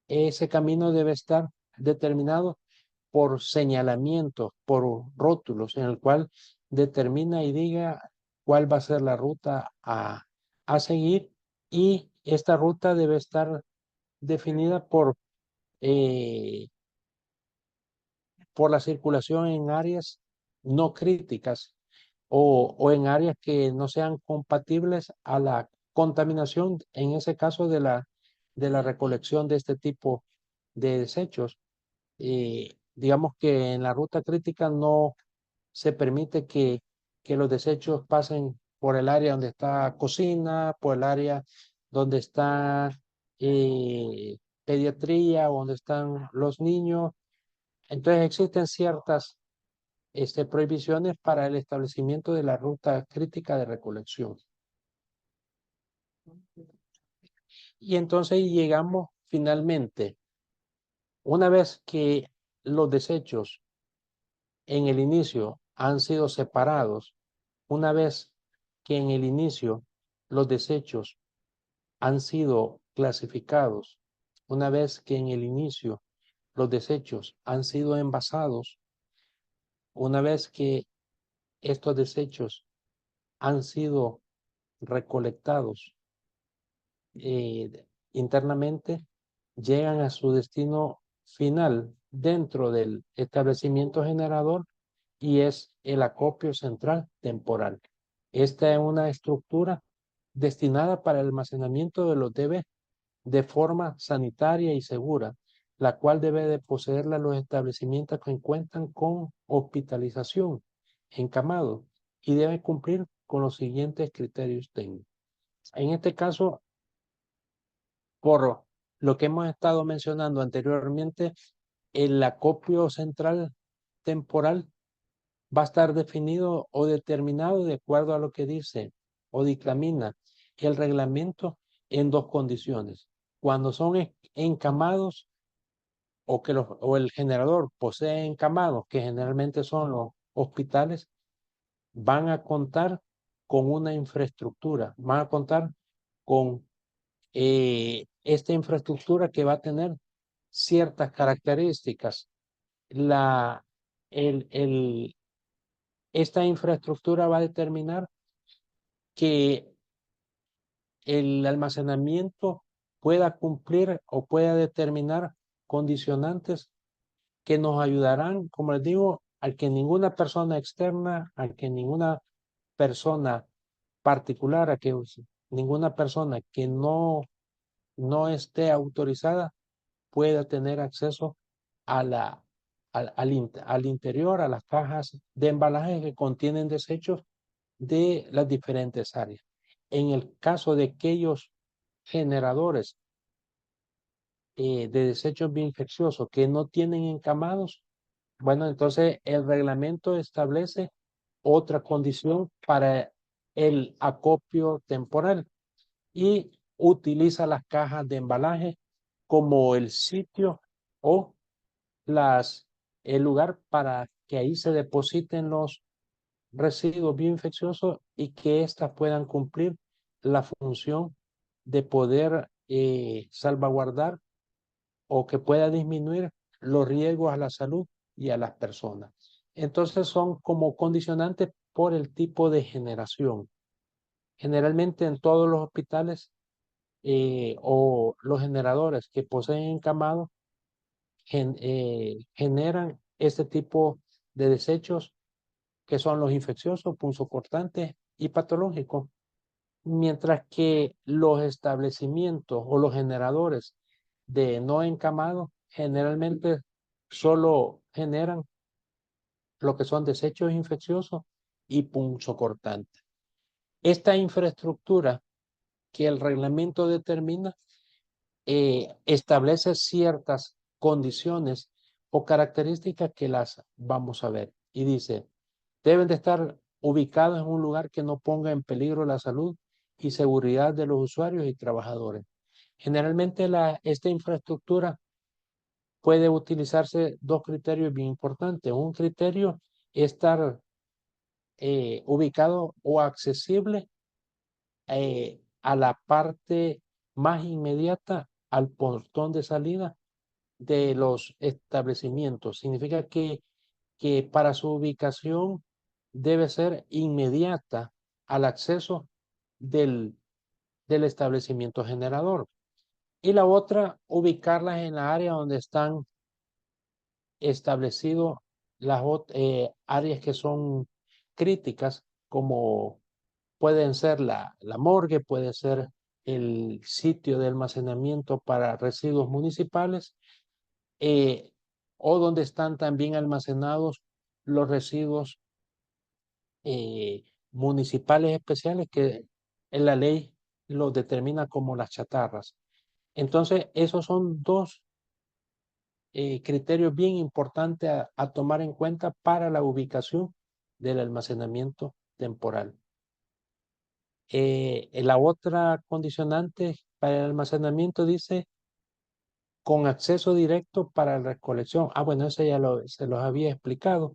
ese camino debe estar determinado por señalamientos, por rótulos, en el cual determina y diga cuál va a ser la ruta a seguir, y esta ruta debe estar definida eh, por la circulación en áreas no críticas o en áreas que no sean compatibles a la contaminación, en ese caso de la recolección de este tipo de desechos. Digamos que en la ruta crítica no se permite que los desechos pasen por el área donde está cocina, por el área donde está pediatría o donde están los niños. Entonces existen ciertas prohibiciones para el establecimiento de la ruta crítica de recolección. Y entonces llegamos finalmente, una vez que los desechos en el inicio han sido separados, una vez que en el inicio los desechos han sido clasificados, una vez que en el inicio los desechos han sido envasados, una vez que estos desechos han sido recolectados internamente, llegan a su destino final dentro del establecimiento generador, y es el acopio central temporal. Esta es una estructura destinada para el almacenamiento de los DB de forma sanitaria y segura, la cual debe de poseerla los establecimientos que cuentan con hospitalización, encamado, y debe cumplir con los siguientes criterios técnicos. En este caso, por lo que hemos estado mencionando anteriormente, el acopio central temporal va a estar definido o determinado de acuerdo a lo que dice o dictamina el reglamento en dos condiciones. Cuando son encamados o el generador posee encamados, que generalmente son los hospitales, van a contar con una infraestructura, van a contar con esta infraestructura que va a tener ciertas características. La, el, el, esta infraestructura va a determinar que el almacenamiento pueda cumplir o pueda determinar condicionantes que nos ayudarán, como les digo, a que ninguna persona externa, a que ninguna persona particular, a que ninguna persona que no esté autorizada pueda tener acceso a al interior, a las cajas de embalaje que contienen desechos de las diferentes áreas. En el caso de aquellos generadores de desechos bioinfecciosos que no tienen encamados, bueno, entonces el reglamento establece otra condición para el acopio temporal y utiliza las cajas de embalaje como el sitio o el lugar para que ahí se depositen los residuos bioinfecciosos y que éstas puedan cumplir la función de poder salvaguardar o que pueda disminuir los riesgos a la salud y a las personas. Entonces son como condicionantes por el tipo de generación. Generalmente en todos los hospitales o los generadores que poseen encamado generan este tipo de desechos que son los infecciosos, punzocortantes y patológicos, mientras que los establecimientos o los generadores de no encamado generalmente solo generan lo que son desechos infecciosos y punzocortantes. Esta infraestructura que el reglamento determina establece ciertas condiciones o características que las vamos a ver. Y dice, deben de estar ubicados en un lugar que no ponga en peligro la salud y seguridad de los usuarios y trabajadores. Generalmente esta infraestructura puede utilizarse dos criterios bien importantes. Un criterio es estar ubicado o accesible a la parte más inmediata al portón de salida de los establecimientos. Significa que para su ubicación debe ser inmediata al acceso del establecimiento generador. Y la otra, ubicarlas en la área donde están establecidas las áreas que son críticas, como pueden ser la morgue, puede ser el sitio de almacenamiento para residuos municipales, eh, o donde están también almacenados los residuos municipales especiales que en la ley los determina como las chatarras. Entonces, esos son dos criterios bien importantes a tomar en cuenta para la ubicación del almacenamiento temporal. La otra condicionante para el almacenamiento dice con acceso directo para la recolección. Ah, bueno, eso ya se los había explicado.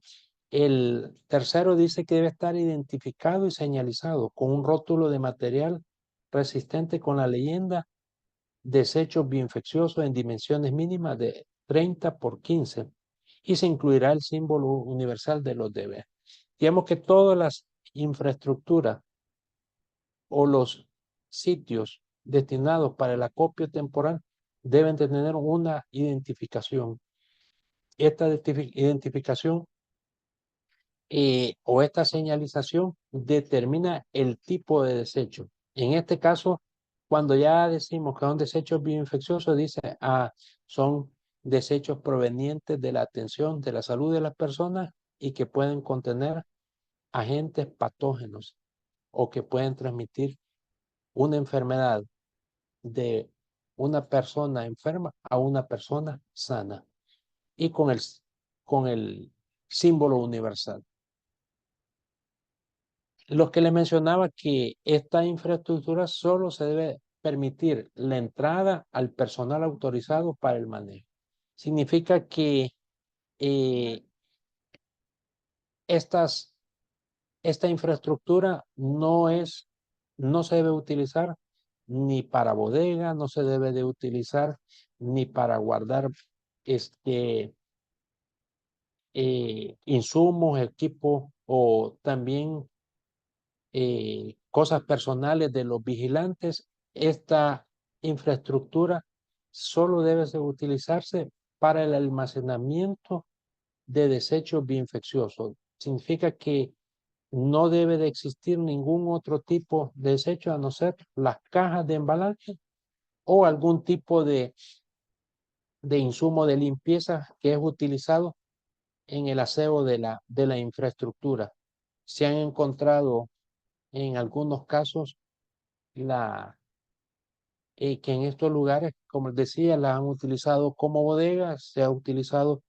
El tercero dice que debe estar identificado y señalizado con un rótulo de material resistente con la leyenda desechos bioinfecciosos en dimensiones mínimas de 30 por 15 y se incluirá el símbolo universal de los deberes. Digamos que todas las infraestructuras o los sitios destinados para el acopio temporal deben de tener una identificación. Esta identificación o esta señalización determina el tipo de desecho. En este caso, cuando ya decimos que son desechos bioinfecciosos, dice, son desechos provenientes de la atención de la salud de las personas y que pueden contener agentes patógenos o que pueden transmitir una enfermedad de una persona enferma a una persona sana y con el símbolo universal. Lo que le mencionaba que esta infraestructura solo se debe permitir la entrada al personal autorizado para el manejo. Significa que eh, esta infraestructura no se debe utilizar ni para bodega, no se debe de utilizar ni para guardar insumos, equipos o también cosas personales de los vigilantes. Esta infraestructura solo debe de utilizarse para el almacenamiento de desechos bioinfecciosos. Significa que no debe de existir ningún otro tipo de desecho a no ser las cajas de embalaje o algún tipo de insumo de limpieza que es utilizado en el aseo de la infraestructura. Se han encontrado en algunos casos, que en estos lugares, como les decía, las han utilizado como bodegas, se ha utilizado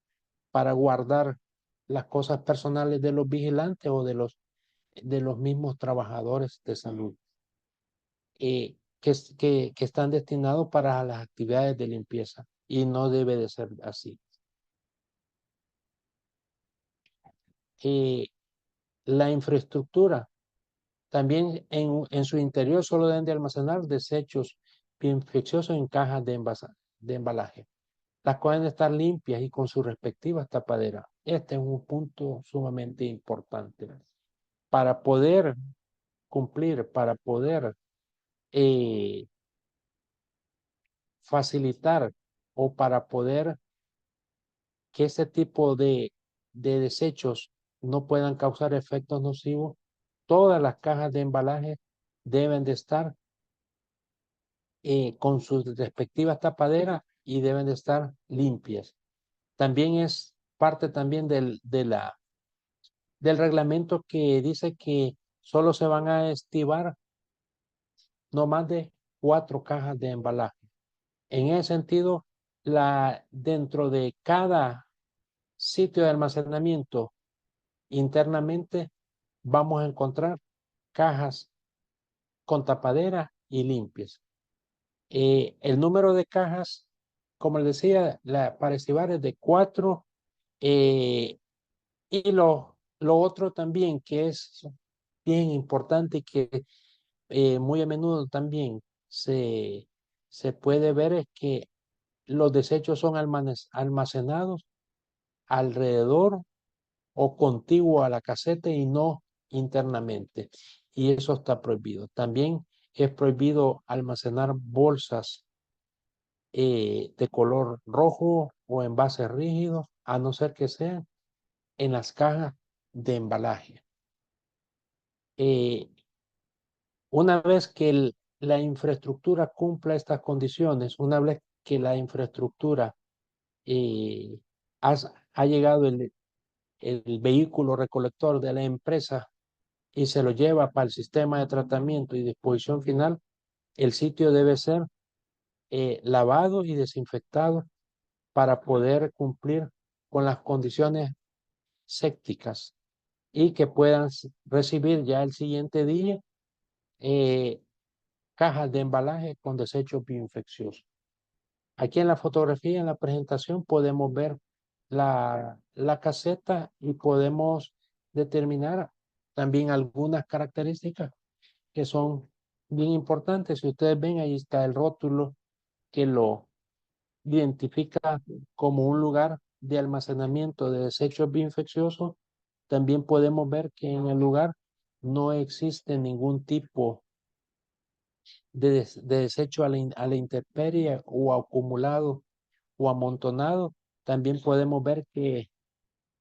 para guardar las cosas personales de los vigilantes o de los mismos trabajadores de salud, que están destinados para las actividades de limpieza y no debe de ser así. Eh, la infraestructura también en su interior solo deben de almacenar desechos infecciosos en cajas de embalaje. Las cuales deben estar limpias y con sus respectivas tapaderas. Este es un punto sumamente importante. Para poder cumplir, para poder eh, facilitar o para poder que ese tipo de desechos no puedan causar efectos nocivos, todas las cajas de embalaje deben de estar con sus respectivas tapaderas y deben de estar limpias. También es parte también del reglamento que dice que solo se van a estivar no más de 4 cajas de embalaje. En ese sentido, dentro de cada sitio de almacenamiento internamente vamos a encontrar cajas con tapadera y limpias. El número de cajas, como les decía, para estivar es de 4. Y lo otro también que es bien importante y que muy a menudo también se puede ver es que los desechos son almacenados alrededor o contiguo a la caseta y no internamente. Y eso está prohibido. También es prohibido almacenar bolsas de color rojo o envases rígidos, a no ser que sean en las cajas de embalaje. Eh, una vez que la infraestructura cumpla estas condiciones, una vez que la infraestructura eh, ha llegado el vehículo recolector de la empresa y se lo lleva para el sistema de tratamiento y disposición final, el sitio debe ser lavado y desinfectado para poder cumplir con las condiciones sépticas y que puedan recibir ya el siguiente día eh, cajas de embalaje con desechos bioinfecciosos. Aquí en la fotografía, en la presentación, podemos ver la caseta y podemos determinar también algunas características que son bien importantes. Si ustedes ven, ahí está el rótulo que lo identifica como un lugar de almacenamiento de desechos bioinfecciosos. También podemos ver que en el lugar no existe ningún tipo de desecho a la intemperie o acumulado o amontonado. También podemos ver que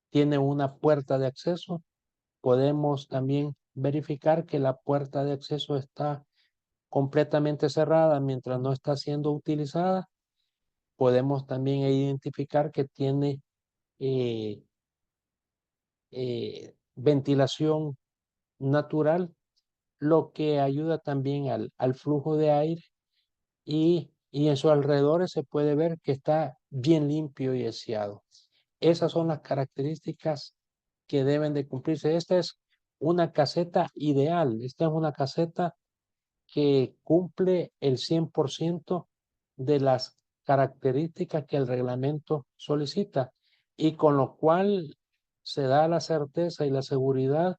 tiene una puerta de acceso. Podemos también verificar que la puerta de acceso está completamente cerrada mientras no está siendo utilizada. Podemos también identificar que tiene eh, ventilación natural, lo que ayuda también al flujo de aire y en sus alrededores se puede ver que está bien limpio y aseado. Esas son las características que deben de cumplirse. Esta es una caseta ideal. Esta es una caseta que cumple el 100% de las características que el reglamento solicita y con lo cual se da la certeza y la seguridad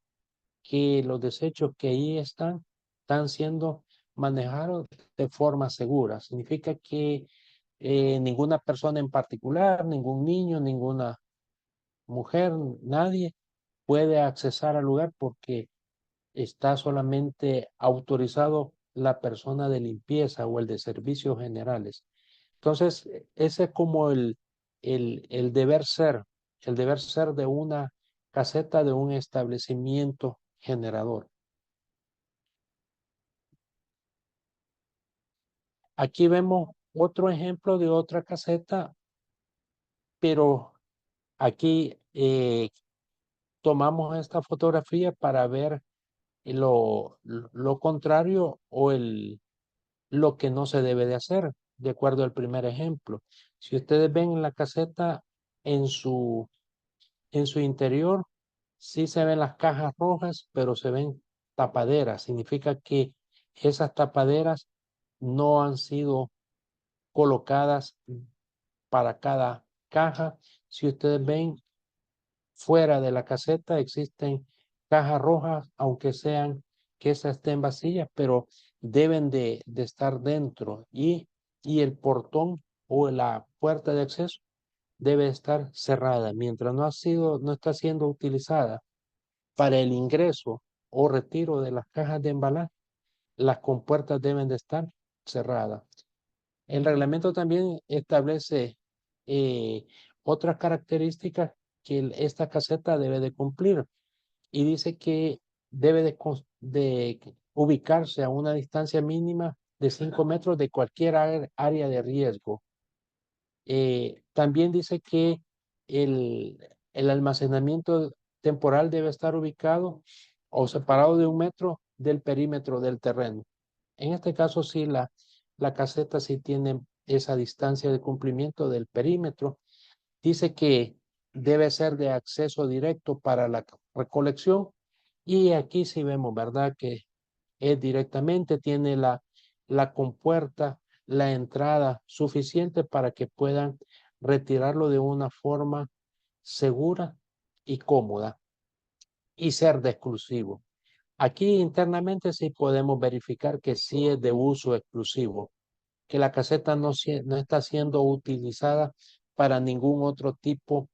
que los desechos que ahí están siendo manejados de forma segura. Significa que ninguna persona en particular, ningún niño, ninguna mujer, nadie puede accesar al lugar porque está solamente autorizado la persona de limpieza o el de servicios generales. Entonces, ese es como el deber ser de una caseta de un establecimiento generador. Aquí vemos otro ejemplo de otra caseta, pero aquí tomamos esta fotografía para ver lo contrario o lo que no se debe de hacer, de acuerdo al primer ejemplo. Si ustedes ven en la caseta en en su interior, sí se ven las cajas rojas, pero se ven tapaderas. Significa que esas tapaderas no han sido colocadas para cada caja. Si ustedes ven fuera de la caseta existen cajas rojas, aunque sean que esas estén vacías, pero deben de estar dentro y el portón o la puerta de acceso debe estar cerrada mientras no está siendo utilizada para el ingreso o retiro de las cajas de embalaje. Las compuertas deben de estar cerradas. El reglamento también establece eh, otras características que esta caseta debe de cumplir y dice que debe de ubicarse a una distancia mínima de 5 metros de cualquier área de riesgo. También dice que el, el almacenamiento temporal debe estar ubicado o separado de 1 metro del perímetro del terreno. En este caso, sí, la caseta sí tiene esa distancia de cumplimiento del perímetro. Dice que debe ser de acceso directo para la recolección y aquí sí vemos, ¿verdad? Que es directamente, tiene la compuerta, la entrada suficiente para que puedan retirarlo de una forma segura y cómoda y ser de exclusivo. Aquí internamente sí podemos verificar que sí es de uso exclusivo, que la caseta no está siendo utilizada para ningún otro tipo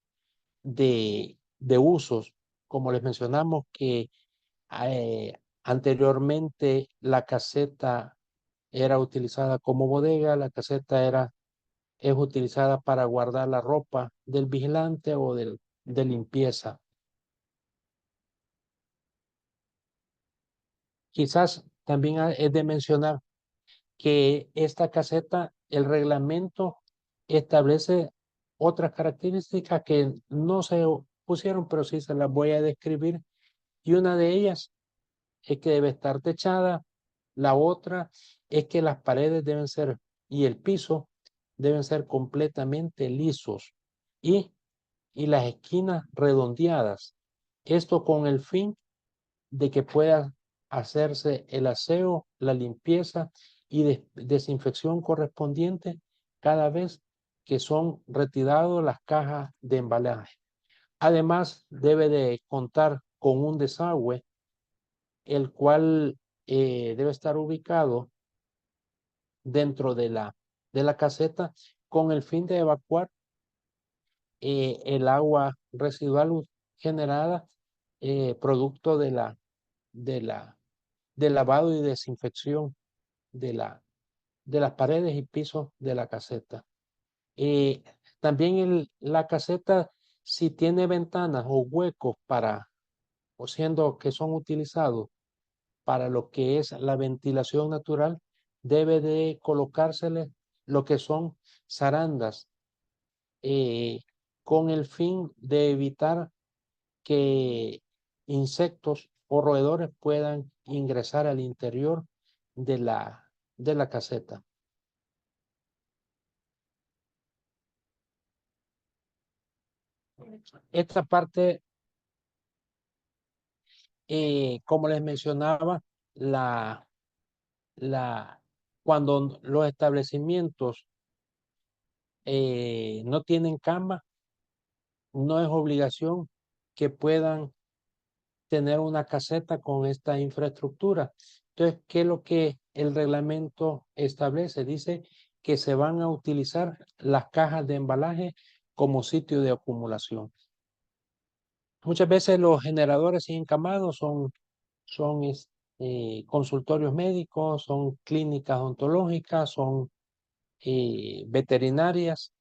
de usos. Como les mencionamos que eh, anteriormente la caseta era utilizada como bodega, la caseta es utilizada para guardar la ropa del vigilante o de limpieza. Quizás también es de mencionar que esta caseta, el reglamento establece otras características que no se pusieron, pero sí se las voy a describir. Y una de ellas es que debe estar techada. La otra es que las paredes deben ser y el piso deben ser completamente lisos y, y las esquinas redondeadas. Esto con el fin de que pueda hacerse el aseo, la limpieza y desinfección correspondiente cada vez que son retirados las cajas de embalaje. Además, debe de contar con un desagüe, el cual debe estar ubicado dentro de la caseta con el fin de evacuar el agua residual generada producto de la, del lavado y desinfección de de las paredes y pisos de la caseta. Eh, También la caseta, si tiene ventanas o huecos o siendo que son utilizados para lo que es la ventilación natural, debe de colocársele lo que son zarandas eh, con el fin de evitar que insectos o roedores puedan ingresar al interior de de la caseta. Esta parte, como les mencionaba, la, la, cuando los establecimientos no tienen cama, no es obligación que puedan tener una caseta con esta infraestructura. Entonces, ¿qué es lo que el reglamento establece? Dice que se van a utilizar las cajas de embalaje como sitio de acumulación. Muchas veces los generadores sin encamados son consultorios médicos, son clínicas ontológicas, son veterinarias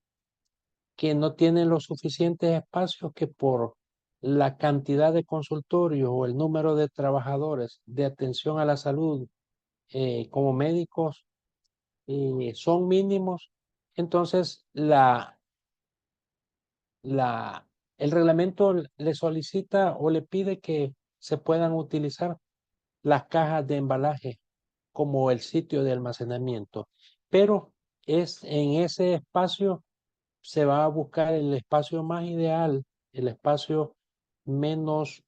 que no tienen los suficientes espacios que por la cantidad de consultorios o el número de trabajadores de atención a la salud como médicos son mínimos. Entonces, el reglamento le solicita o le pide que se puedan utilizar las cajas de embalaje como el sitio de almacenamiento, pero es en ese espacio se va a buscar el espacio más ideal, el espacio menos,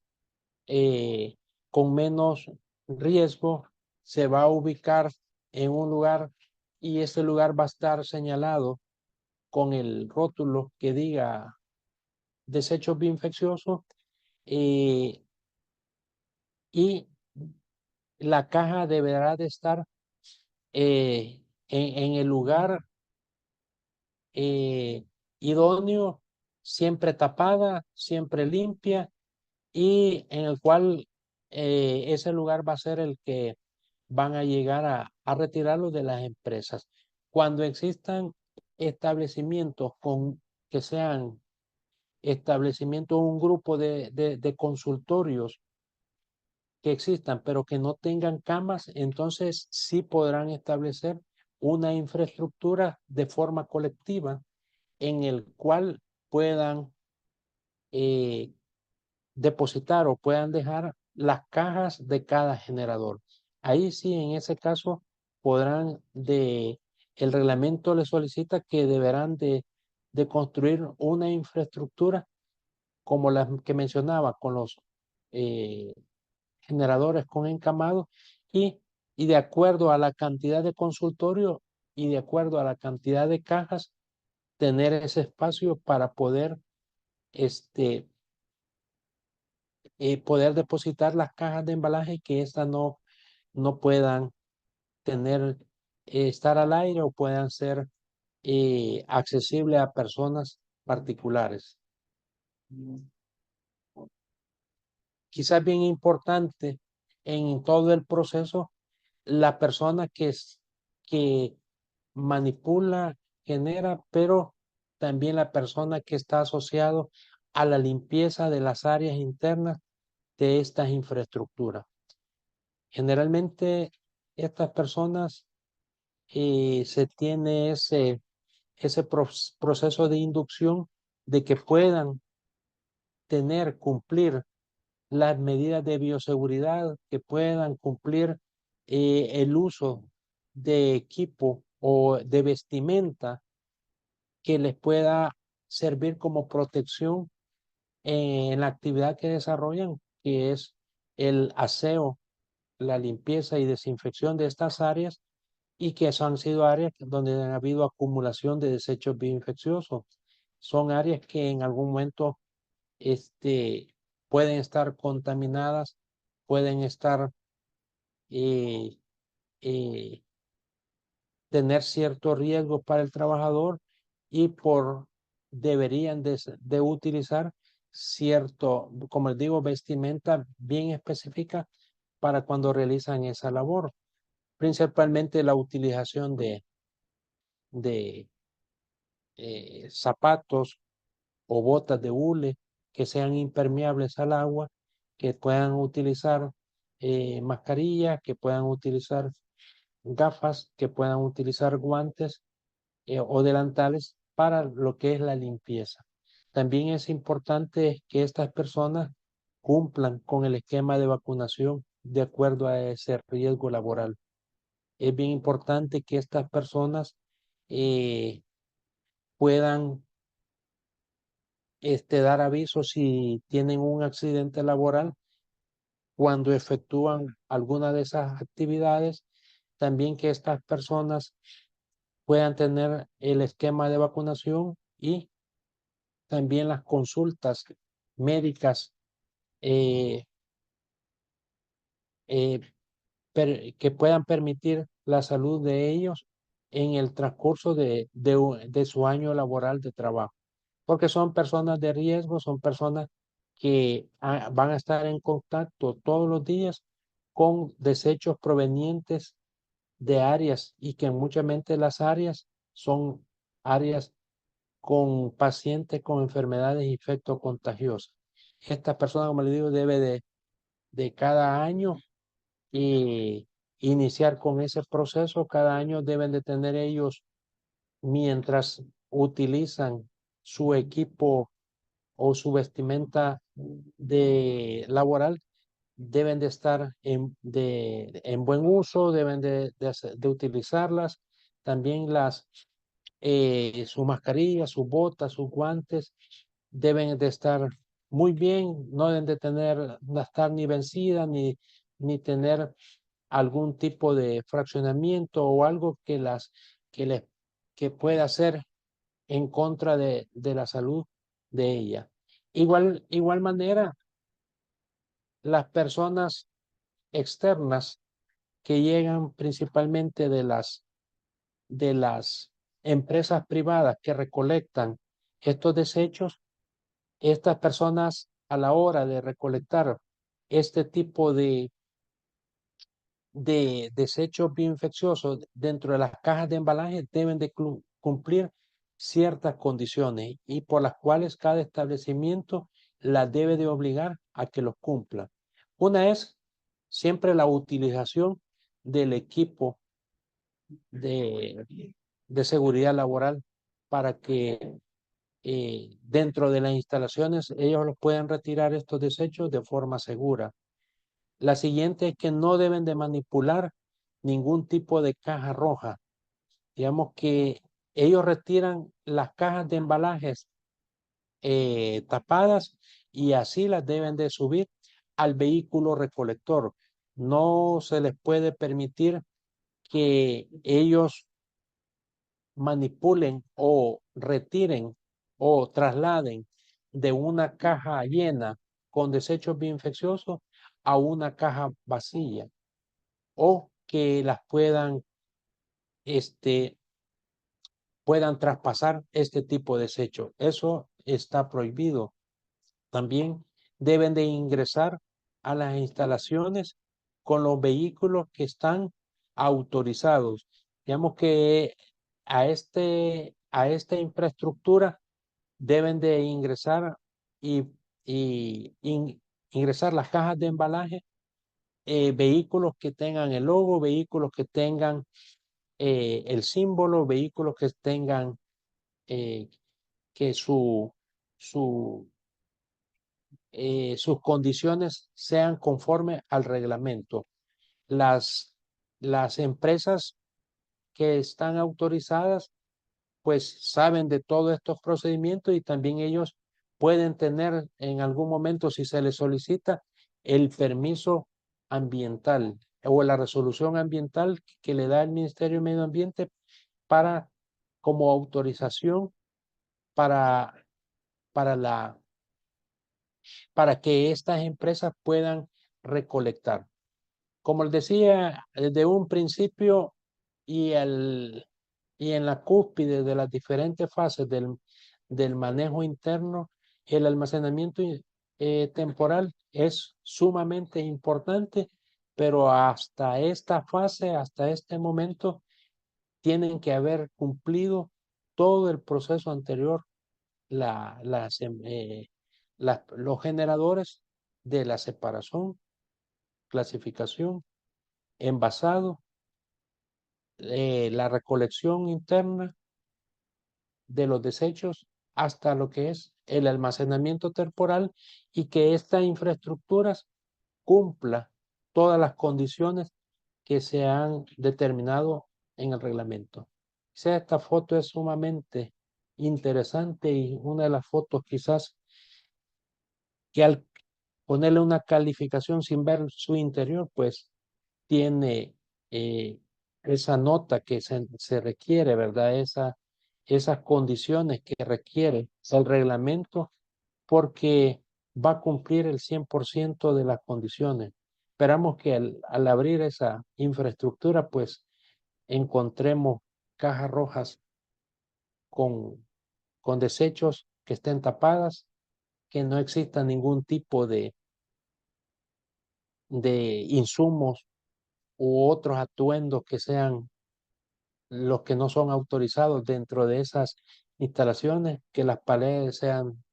eh, con menos riesgo, se va a ubicar en un lugar y ese lugar va a estar señalado con el rótulo que diga desechos bioinfecciosos, eh, y la caja deberá de estar en el lugar eh, idóneo, siempre tapada, siempre limpia y en el cual ese lugar va a ser el que van a llegar a retirarlo de las empresas. Cuando existan establecimientos que sean establecimientos, un grupo de consultorios que existan, pero que no tengan camas, entonces sí podrán establecer una infraestructura de forma colectiva en el cual puedan eh, depositar o puedan dejar las cajas de cada generador. Ahí sí, en ese caso, podrán el reglamento les solicita que deberán de construir una infraestructura como la que mencionaba, con los eh, generadores con encamado y, y de acuerdo a la cantidad de consultorio y de acuerdo a la cantidad de cajas, tener ese espacio para poder este, poder depositar las cajas de embalaje y que éstas no puedan tener, estar al aire o puedan ser accesibles a personas particulares. Quizás bien importante en todo el proceso, la persona que manipula, genera, pero también la persona que está asociado a la limpieza de las áreas internas de estas infraestructuras. Generalmente estas personas se tiene ese proceso de inducción de que puedan cumplir las medidas de bioseguridad, que puedan cumplir el uso de equipo o de vestimenta que les pueda servir como protección en la actividad que desarrollan, que es el aseo, la limpieza y desinfección de estas áreas y que han sido áreas donde ha habido acumulación de desechos bioinfecciosos. Son áreas que en algún momento pueden estar contaminadas, pueden estar eh, eh, tener cierto riesgo para el trabajador y deberían de utilizar cierto, como les digo, vestimenta bien específica para cuando realizan esa labor. Principalmente la utilización de zapatos o botas de hule que sean impermeables al agua, que puedan utilizar mascarillas, que puedan utilizar gafas, que puedan utilizar guantes o delantales para lo que es la limpieza. También es importante que estas personas cumplan con el esquema de vacunación de acuerdo a ese riesgo laboral. Es bien importante que estas personas eh, puedan dar aviso si tienen un accidente laboral cuando efectúan alguna de esas actividades. También que estas personas puedan tener el esquema de vacunación y también las consultas médicas eh, eh, que puedan permitir la salud de ellos en el transcurso de su año laboral de trabajo. Porque son personas de riesgo, son personas que van a estar en contacto todos los días con desechos provenientes de áreas y que muchas veces las áreas son áreas con pacientes con enfermedades infectocontagiosas. Esta persona, como le digo, debe de cada año iniciar con ese proceso. Cada año deben de tener ellos, mientras utilizan su equipo o su vestimenta de laboral, deben de estar en buen uso, deben de utilizarlas. También su mascarilla, sus botas, sus guantes deben de estar muy bien, no deben de no estar ni vencidas ni tener algún tipo de fraccionamiento o algo que les que pueda hacer en contra de la salud de ella. Igual manera, las personas externas que llegan principalmente de las empresas privadas que recolectan estos desechos, estas personas a la hora de recolectar este tipo de desechos bioinfecciosos dentro de las cajas de embalaje deben de cumplir ciertas condiciones y por las cuales cada establecimiento las debe de obligar a que los cumpla. Una es siempre la utilización del equipo de, de seguridad laboral para que dentro de las instalaciones ellos los puedan retirar estos desechos de forma segura. La siguiente es que no deben de manipular ningún tipo de caja roja. Digamos que ellos retiran las cajas de embalajes tapadas y así las deben de subir al vehículo recolector. No se les puede permitir que ellos manipulen o retiren o trasladen de una caja llena con desechos bioinfecciosos a una caja vacía o que las este, puedan traspasar este tipo de desechos. Eso está prohibido. También deben de ingresar a las instalaciones con los vehículos que están autorizados. Digamos que a esta infraestructura deben de ingresar y, ingresar las cajas de embalaje, vehículos que tengan el logo, vehículos que tengan el símbolo, vehículos que tengan eh, que su, sus condiciones sean conforme al reglamento. Las, las empresas que están autorizadas pues saben de todos estos procedimientos y también ellos pueden tener en algún momento, si se les solicita, el permiso ambiental o la resolución ambiental que le da el Ministerio de Medio Ambiente para como autorización para, para para que estas empresas puedan recolectar. Como les decía, desde un principio y, y en la cúspide de las diferentes fases del manejo interno, el almacenamiento temporal es sumamente importante, pero hasta esta fase, hasta este momento, tienen que haber cumplido todo el proceso anterior, la, las, em, los generadores de la separación, clasificación, envasado, la recolección interna de los desechos hasta lo que es el almacenamiento temporal y que esta infraestructura cumpla todas las condiciones que se han determinado en el reglamento. Esta foto es sumamente interesante y una de las fotos quizás que al ponerle una calificación sin ver su interior, pues tiene esa nota que se requiere, ¿verdad? Esas condiciones que requiere el reglamento porque va a cumplir el 100% de las condiciones. Esperamos que al abrir esa infraestructura, pues encontremos cajas rojas con, con desechos que estén tapadas, que no exista ningún tipo de insumos u otros atuendos que sean los que no son autorizados dentro de esas instalaciones, que las paredes sean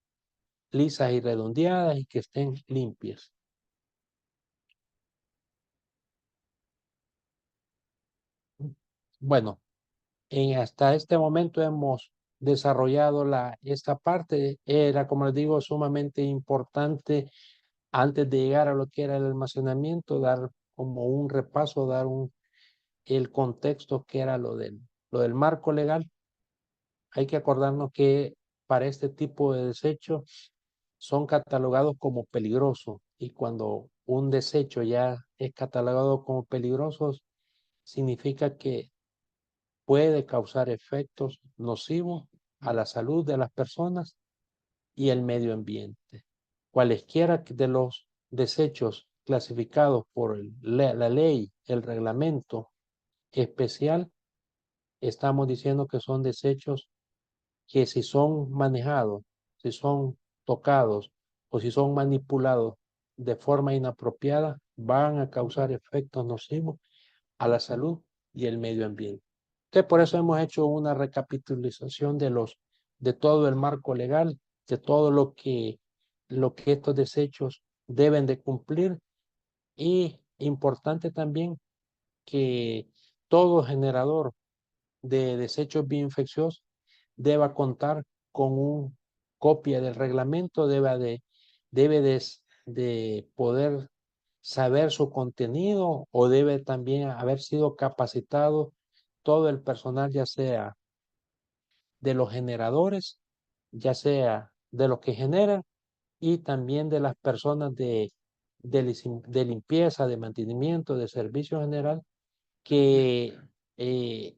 lisas y redondeadas y que estén limpias. Bueno, hasta este momento hemos desarrollado esta parte. Era, como les digo, sumamente importante antes de llegar a lo que era el almacenamiento, dar como un repaso, el contexto que era lo del marco legal. Hay que acordarnos que para este tipo de desechos son catalogados como peligrosos, y cuando un desecho ya es catalogado como peligroso, significa que puede causar efectos nocivos a la salud de las personas y el medio ambiente. Cualesquiera de los desechos clasificados por la ley, el reglamento especial, estamos diciendo que son desechos que, si son manejados, si son tocados o si son manipulados de forma inapropiada, van a causar efectos nocivos a la salud y el medio ambiente. Entonces, por eso hemos hecho una recapitulación de todo el marco legal, de todo lo que estos desechos deben de cumplir, y importante también que todo generador de desechos bioinfecciosos deba contar con una copia del reglamento, de poder saber su contenido, o debe también haber sido capacitado todo el personal, ya sea de los generadores, ya sea de los que generan, y también de las personas de limpieza, de mantenimiento, de servicio general, que eh,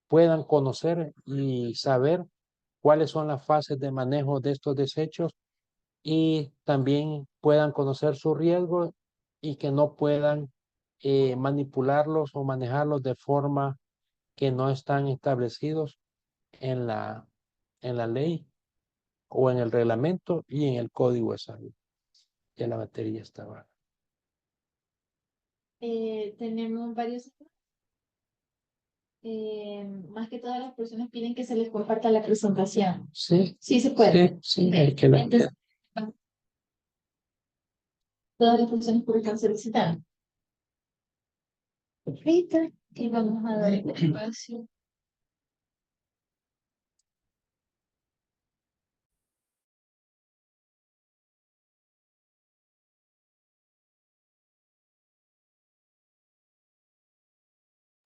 puedan conocer y saber cuáles son las fases de manejo de estos desechos, y también puedan conocer su riesgo, y que no puedan manipularlos o manejarlos de forma que no están establecidos en en la ley o en el reglamento y en el código de salud. Ya la batería estaba. Tenemos varios. Más que todas las personas piden que se les comparta la presentación. Sí, Sí se puede. sí, hay que la. Entonces, todas las personas que están solicitando. Perfecto. Y vamos a dar el espacio.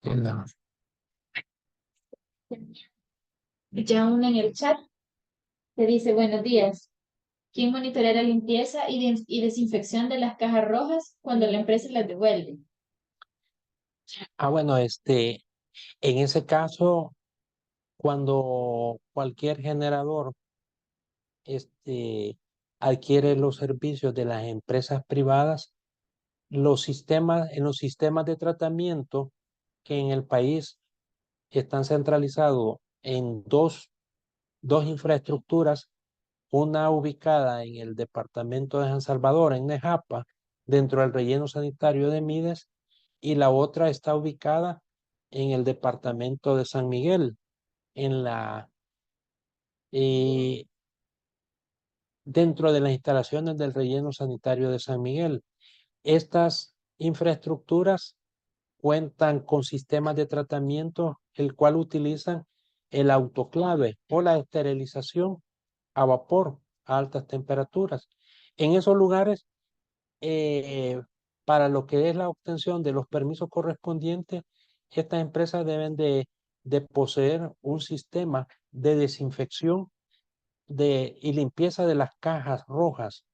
La- Ya una en el chat te dice buenos días. ¿Quién monitorea la limpieza y desinfección de las cajas rojas cuando la empresa las devuelve? bueno, en ese caso, cuando cualquier generador adquiere los servicios de las empresas privadas, en los sistemas de tratamiento que en el país están centralizados en dos infraestructuras, una ubicada en el departamento de San Salvador, en Nejapa, dentro del relleno sanitario de Mides, y la otra está ubicada en el departamento de San Miguel, en eh, dentro de las instalaciones del relleno sanitario de San Miguel. Estas infraestructuras cuentan con sistemas de tratamiento, el cual utilizan el autoclave o la esterilización a vapor a altas temperaturas. En esos lugares, eh, para lo que es la obtención de los permisos correspondientes, estas empresas deben de poseer un sistema de desinfección y limpieza de las cajas rojas.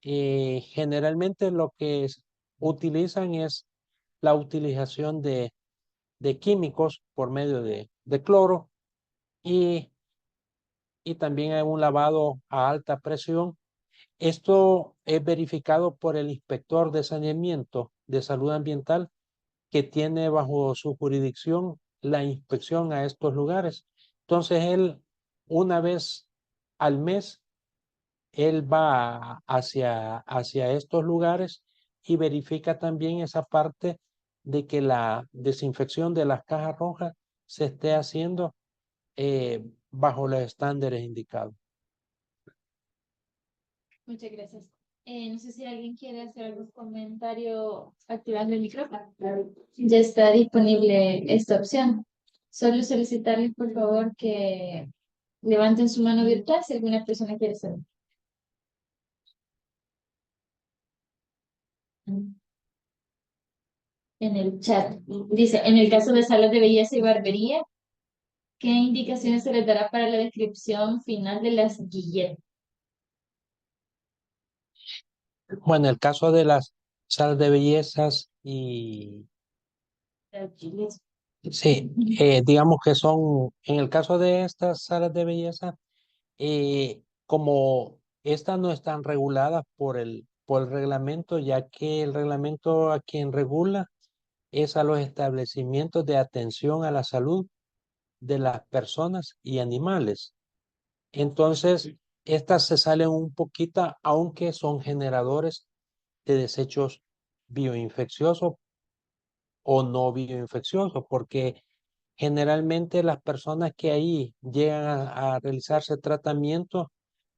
Generalmente lo que utilizan es la utilización de químicos por medio de cloro, y, y también hay un lavado a alta presión. Esto es verificado por el inspector de saneamiento de salud ambiental, que tiene bajo su jurisdicción la inspección a estos lugares. Entonces, él, una vez al mes, él va hacia estos lugares y verifica también esa parte de que la desinfección de las cajas rojas se esté haciendo bajo los estándares indicados. Muchas gracias. No sé si alguien quiere hacer algún comentario activando el micrófono. Ya está disponible esta opción. Solo solicitarles, por favor, que levanten su mano virtual si alguna persona quiere hacerlo. en el chat. Dice, en el caso de salas de belleza y barbería, ¿qué indicaciones se les dará para la descripción final de las guilletas? Bueno, en el caso de las salas de bellezas y sí, digamos que son, en el caso de estas salas de belleza, como estas no están reguladas por el reglamento, ya que el reglamento a quien regula es a los establecimientos de atención a la salud de las personas y animales. Entonces, estas se salen un poquito, aunque son generadores de desechos bioinfecciosos o no bioinfecciosos, porque generalmente las personas que ahí llegan a realizarse tratamiento,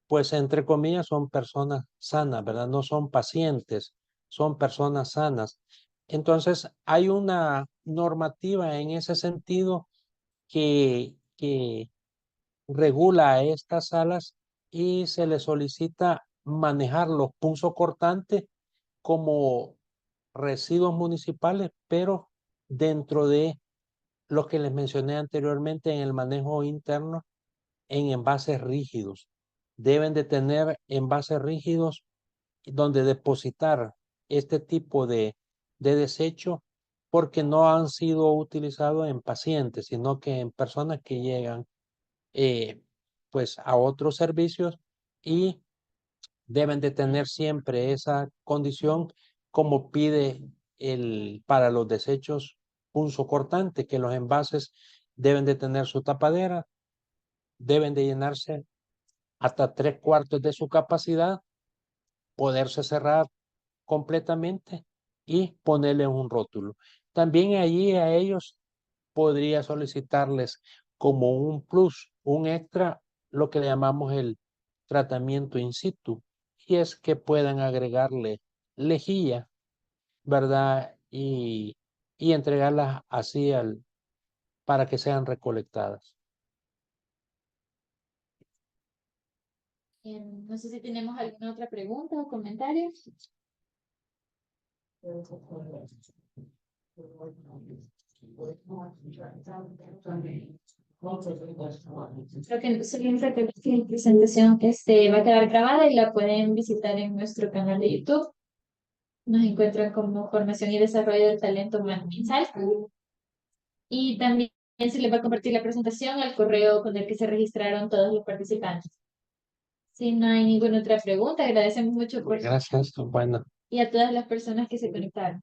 pues entre comillas son personas sanas, ¿verdad? No son pacientes, son personas sanas. Entonces, hay una normativa en ese sentido que regula a estas salas y se les solicita manejar los punzocortantes como residuos municipales, pero dentro de lo que les mencioné anteriormente en el manejo interno en envases rígidos. Deben de tener envases rígidos donde depositar este tipo de desecho porque no han sido utilizados en pacientes, sino que en personas que llegan pues a otros servicios y deben de tener siempre esa condición como pide para los desechos punzocortante, que los envases deben de tener su tapadera, deben de llenarse hasta 3/4 de su capacidad, poderse cerrar completamente y ponerle un rótulo. También allí a ellos podría solicitarles como un plus, un extra, lo que le llamamos el tratamiento in situ, y es que puedan agregarle lejía, ¿verdad? Y entregarlas así para que sean recolectadas. No sé si tenemos alguna otra pregunta o comentario. Creo que solo que la presentación va a quedar grabada y la pueden visitar en nuestro canal de YouTube. Nos encuentran como Formación y Desarrollo del Talento Humano INSAL. Y también se les va a compartir la presentación al correo con el que se registraron todos los participantes. Si no hay ninguna otra pregunta, agradecemos mucho por Gracias, bueno. y a todas las personas que se conectaron.